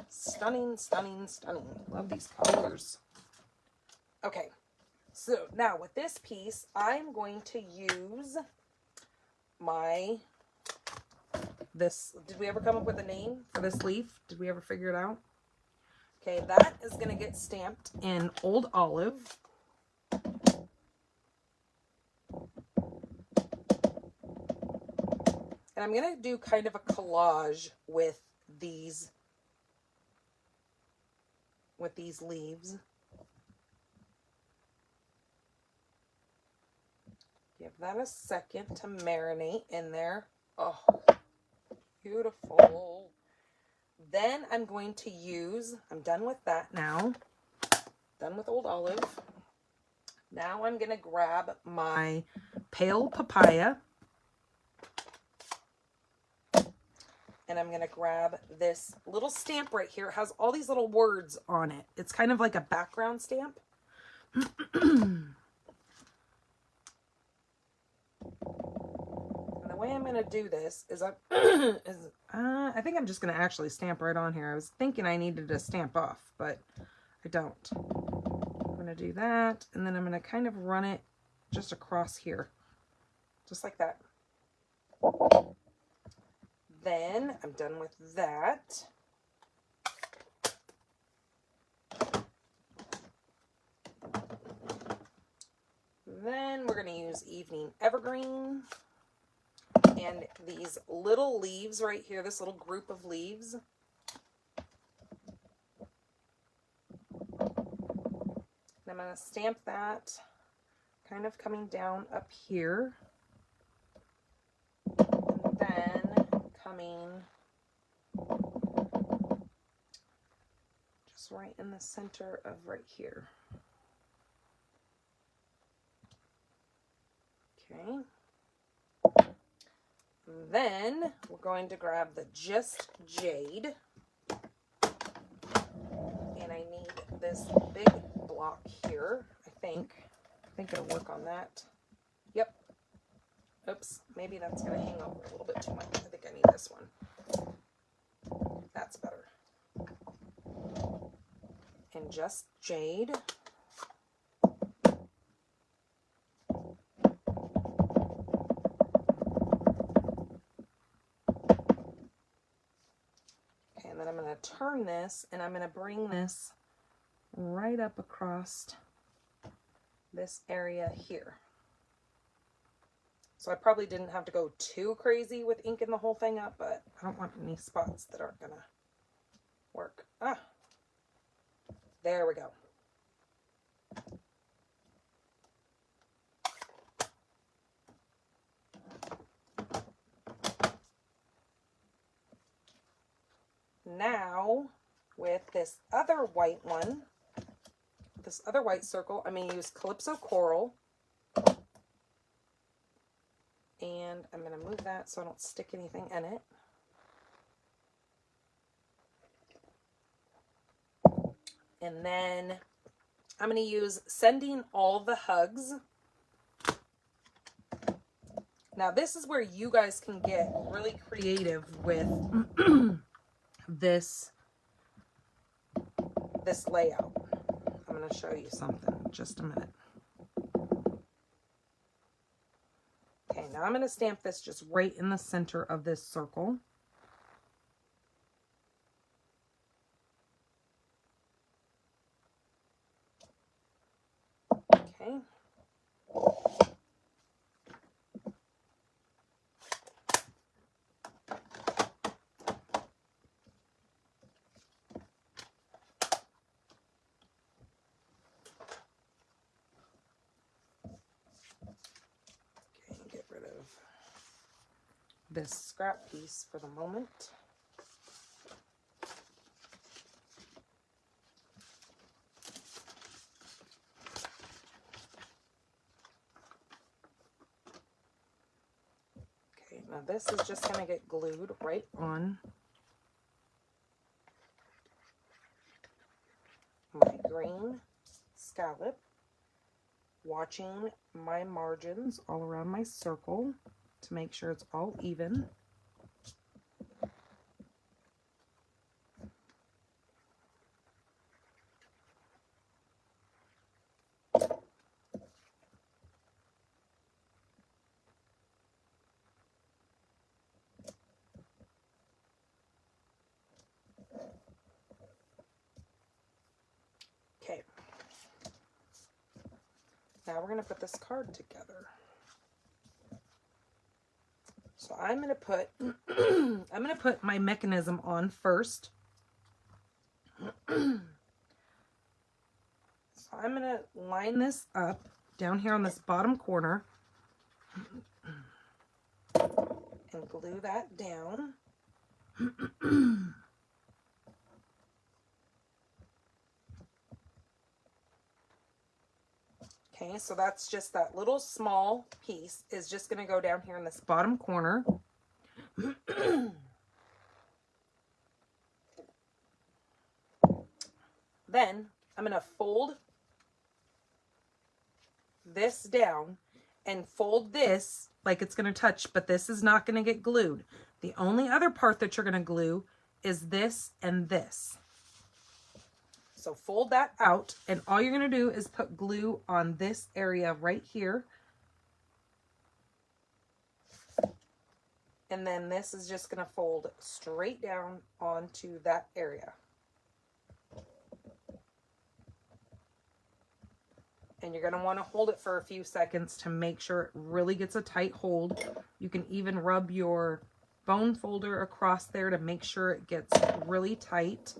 Stunning, stunning, stunning. Love these colors. Okay, so now with this piece, I'm going to use did we ever come up with a name for this leaf? Did we ever figure it out? Okay, that is going to get stamped in Old Olive. And I'm going to do kind of a collage with these leaves. Give that a second to marinate in there. Oh, beautiful. Then I'm going to I'm done with that now. Done with Old Olive. Now I'm going to grab my Pale Papaya. And I'm going to grab this little stamp right here. It has all these little words on it. It's kind of like a background stamp. And the way I'm going to do this is I think I'm just going to actually stamp right on here. I was thinking I needed to stamp off, but I don't. I'm going to do that, and then I'm going to kind of run it just across here. Just like that. Then I'm done with that. Then we're going to use Evening Evergreen. And these little leaves right here, this little group of leaves. And I'm going to stamp that kind of coming down up here. And then coming just right in the center of right here. Okay. then we're going to grab the Just Jade. And I need this big block here, I think. I think it'll work on that. Yep. Oops, maybe that's going to hang over a little bit too much. I think I need this one. That's better. And Just Jade. Okay, and then I'm going to turn this, and I'm going to bring this right up across this area here. So I probably didn't have to go too crazy with inking the whole thing up, but I don't want any spots that aren't gonna work. Ah, there we go. Now, with this other white one, this other white circle, I'm going to use Calypso Coral. And I'm going to move that so I don't stick anything in it. And then I'm going to use Sending All the Hugs. Now this is where you guys can get really creative with this layout. I'm going to show you something in just a minute. Okay, now I'm going to stamp this just right in the center of this circle. Okay. This scrap piece for the moment. Okay, now this is just going to get glued right on my green scallop, watching my margins all around my circle to make sure it's all even. Okay. Now we're going to put this card together. So I'm going to put I'm going to put my mechanism on first. So I'm going to line this up down here on this bottom corner and glue that down. Okay, so that's just that little small piece is just going to go down here in this bottom corner. Then I'm going to fold this down and fold this like it's going to touch, but this is not going to get glued. The only other part that you're going to glue is this and this. So fold that out, and all you're going to do is put glue on this area right here. And then this is just going to fold straight down onto that area. And you're going to want to hold it for a few seconds to make sure it really gets a tight hold. You can even rub your bone folder across there to make sure it gets really tight.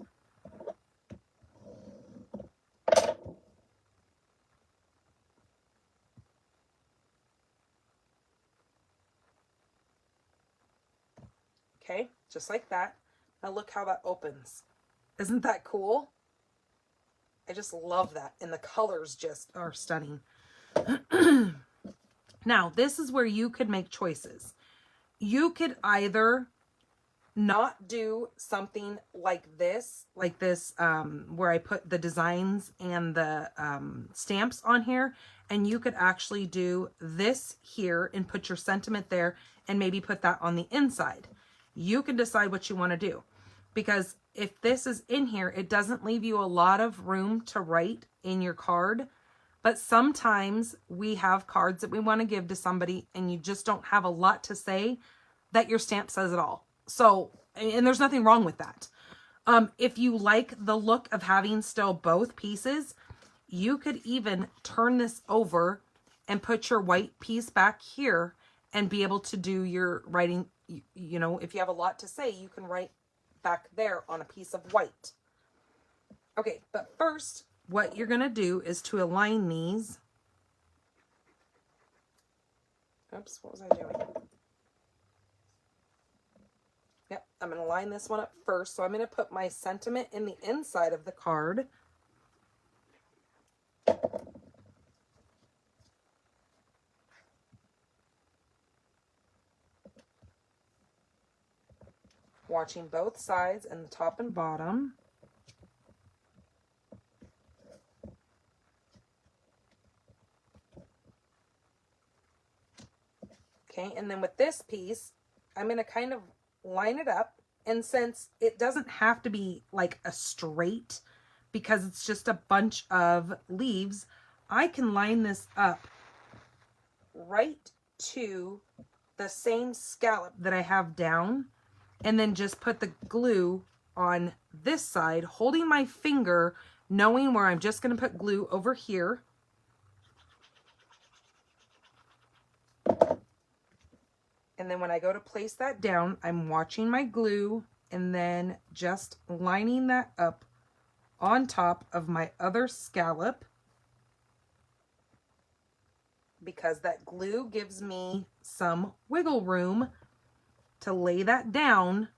Okay, just like that. Now look how that opens. Isn't that cool? I just love that. And the colors just are stunning. Now, this is where you could make choices. you could either not do something like this, where I put the designs and the stamps on here, and you could actually do this here and put your sentiment there and maybe put that on the inside. You can decide what you want to do, because if this is in here, it doesn't leave you a lot of room to write in your card. But sometimes we have cards that we want to give to somebody and you just don't have a lot to say that your stamp says it all. So, and there's nothing wrong with that. If you like the look of having still both pieces, you could even turn this over and put your white piece back here and be able to do your writing. You know, if you have a lot to say, you can write back there on a piece of white. Okay, but first, what you're going to do is to align these. Oops, what was I doing? Yep, I'm going to line this one up first. So I'm going to put my sentiment in the inside of the card. Watching both sides and the top and bottom. Okay, and then with this piece, I'm going to kind of line it up. And since it doesn't have to be like a straight, because it's just a bunch of leaves, I can line this up right to the same scallop that I have down, and then just put the glue on this side, holding my finger, knowing where I'm just going to put glue over here. And then when I go to place that down, I'm watching my glue and then just lining that up on top of my other scallop, because that glue gives me some wiggle room to lay that down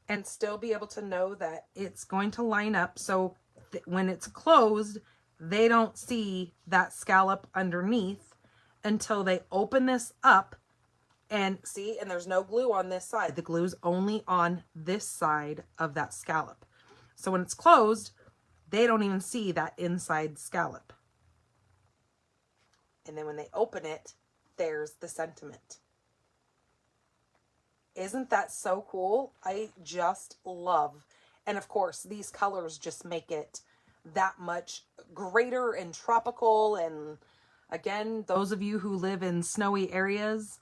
and still be able to know that it's going to line up. So when it's closed, they don't see that scallop underneath until they open this up. And see, and there's no glue on this side. The glue's only on this side of that scallop. So when it's closed, they don't even see that inside scallop. And then when they open it, there's the sentiment. Isn't that so cool? I just love. And of course, these colors just make it that much greater and tropical. And again, those of you who live in snowy areas,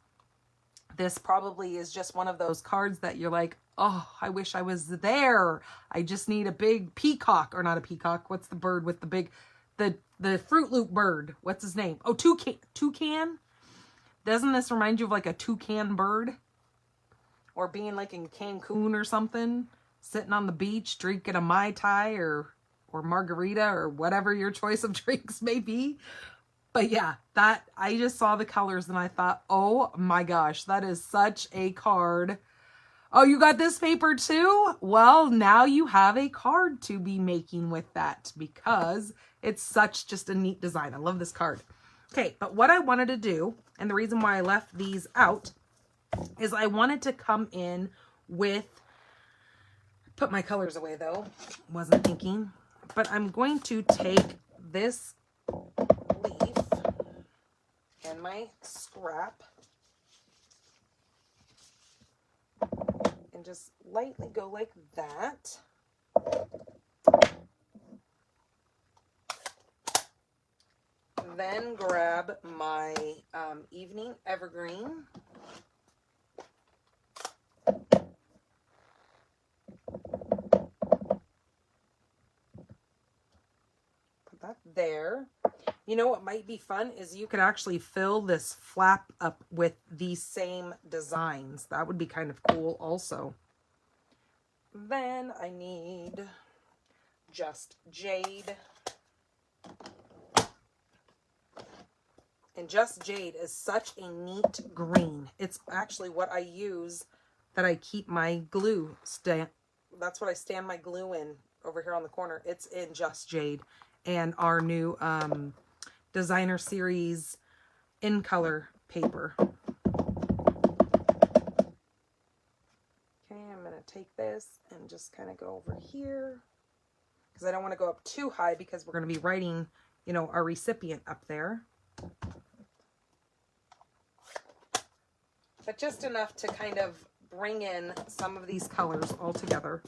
this probably is just one of those cards that you're like, oh, I wish I was there. I just need a big peacock, or not a peacock. What's the bird with the big, the Fruit Loop bird? What's his name? Oh, toucan. Doesn't this remind you of like a toucan bird? Or being like in Cancun or something, sitting on the beach, drinking a Mai Tai or margarita or whatever your choice of drinks may be. But yeah, that, I just saw the colors and I thought, oh my gosh, that is such a card. Oh, you got this paper too? Well, now you have a card to be making with that, because it's such just a neat design. I love this card. Okay, but what I wanted to do, and the reason why I left these out, is I wanted to come in with, put my colors away though, wasn't thinking, but I'm going to take this leaf and my scrap and just lightly go like that. Then grab my evening evergreen. Put that there. You know what might be fun is you could actually fill this flap up with these same designs. That would be kind of cool also. Then I need Just Jade. And Just Jade is such a neat green. It's actually what I use that I keep my glue that's what I stand my glue in over here on the corner. It's in Just Jade and our new designer series in color paper. Okay, I'm going to take this and just kind of go over here because I don't want to go up too high because we're going to be writing, you know, our recipient up there. But just enough to kind of bring in some of these colors all together.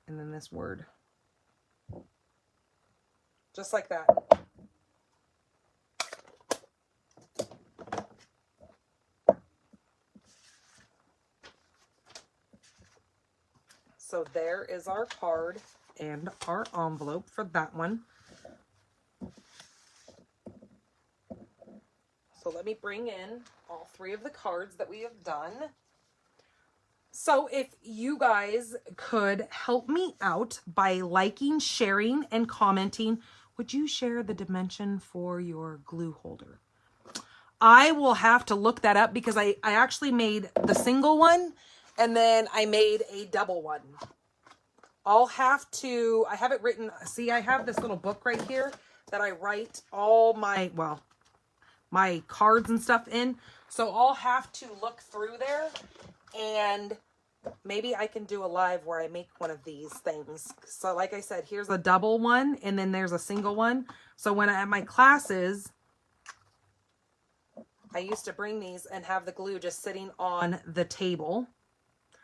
And then this word. Just like that. So there is our card and our envelope for that one. So let me bring in all three of the cards that we have done. So if you guys could help me out by liking, sharing, and commenting, would you share the dimension for your glue holder? I will have to look that up because I actually made the single one and then I made a double one. I'll have to, I have it written, see, I have this little book right here that I write all my, well, my cards and stuff in. So I'll have to look through there and maybe I can do a live where I make one of these things. So like I said, here's a double one and then there's a single one. So when I have my classes, I used to bring these and have the glue just sitting on the table.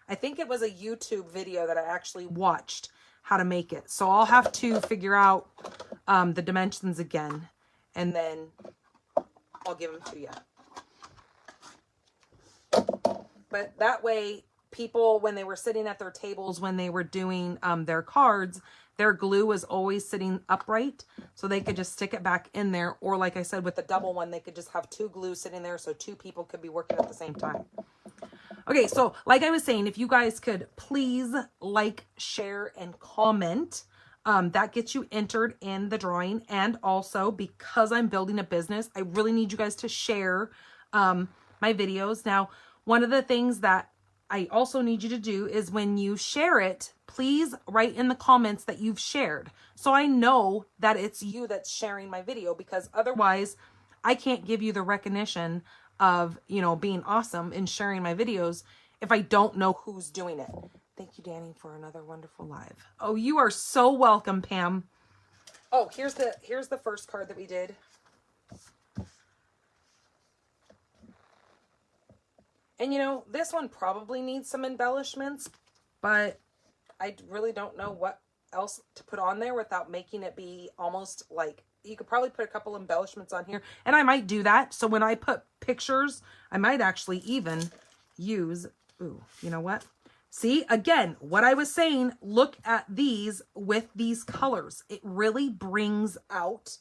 I think it was a YouTube video that I actually watched how to make it. So I'll have to figure out the dimensions again and then I'll give them to you. But that way, people, when they were sitting at their tables, when they were doing their cards, their glue was always sitting upright. So they could just stick it back in there. Or like I said, with the double one, they could just have two glues sitting there so two people could be working at the same time. Okay, so like I was saying, if you guys could please like, share, and comment, that gets you entered in the drawing. And also, because I'm building a business, I really need you guys to share my videos. Now, one of the things that I also need you to do is when you share it, please write in the comments that you've shared. So I know that it's you that's sharing my video, because otherwise I can't give you the recognition of, you know, being awesome and sharing my videos if I don't know who's doing it. Thank you, Danny, for another wonderful live. Oh, you are so welcome, Pam. Oh, here's the first card that we did. And you know, this one probably needs some embellishments, but I really don't know what else to put on there without making it be almost like, you could probably put a couple embellishments on here, and I might do that. So when I put pictures, I might actually even use, ooh, you know what? See, again, what I was saying, look at these with these colors. It really brings out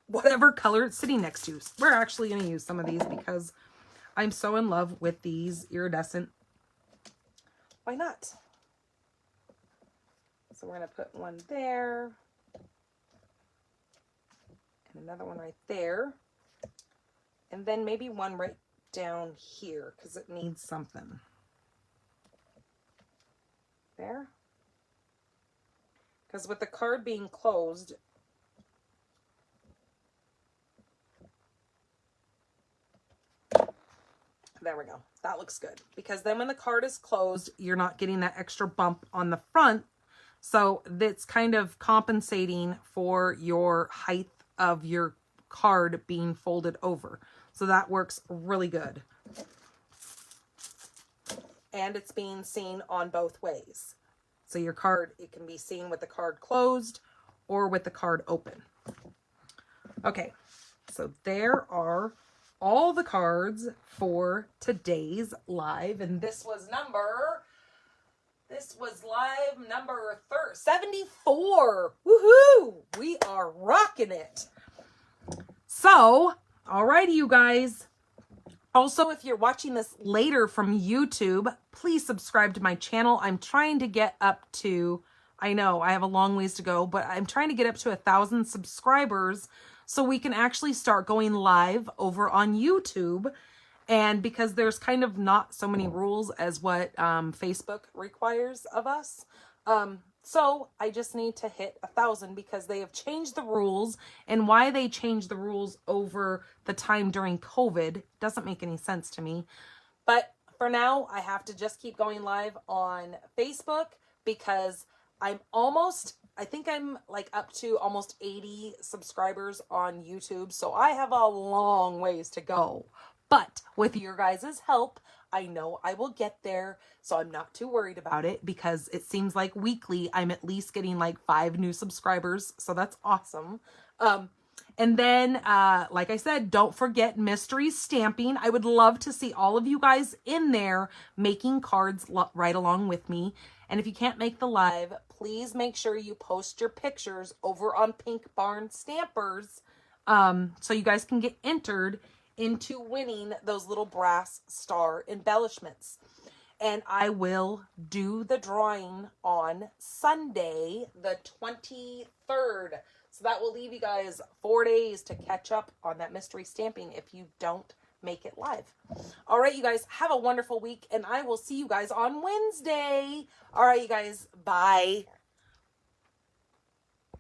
whatever color it's sitting next to. We're actually going to use some of these because I'm so in love with these iridescent. Why not? So we're going to put one there. And another one right there. And then maybe one right down here because it needs something. There. Because with the card being closed, there we go. That looks good. Because then when the card is closed, you're not getting that extra bump on the front. So that's kind of compensating for your height of your card being folded over. So that works really good. And it's being seen on both ways. So your card, it can be seen with the card closed or with the card open. Okay, so there are all the cards for today's live. And this was live number 74. Woohoo! We are rocking it. So, alrighty, you guys. Also, if you're watching this later from YouTube, please subscribe to my channel. I'm trying to get up to, I know I have a long ways to go, but I'm trying to get up to 1,000 subscribers so we can actually start going live over on YouTube. And because there's kind of not so many rules as what Facebook requires of us. So I just need to hit 1,000 because they have changed the rules, and why they changed the rules over the time during COVID doesn't make any sense to me. But for now, I have to just keep going live on Facebook because I think I'm like up to almost 80 subscribers on YouTube. So I have a long ways to go. But with your guys' help, I know I will get there. So I'm not too worried about it because it seems like weekly I'm at least getting like 5 new subscribers. So that's awesome. And then, like I said, don't forget mystery stamping. I would love to see all of you guys in there making cards right along with me. And if you can't make the live, please make sure you post your pictures over on Pink Barn Stampers, so you guys can get entered into winning those little brass star embellishments. And I will do the drawing on Sunday, the 23rd. So that will leave you guys 4 days to catch up on that mystery stamping if you don't make it live. All right, you guys, have a wonderful week, and I will see you guys on Wednesday. All right, you guys, bye.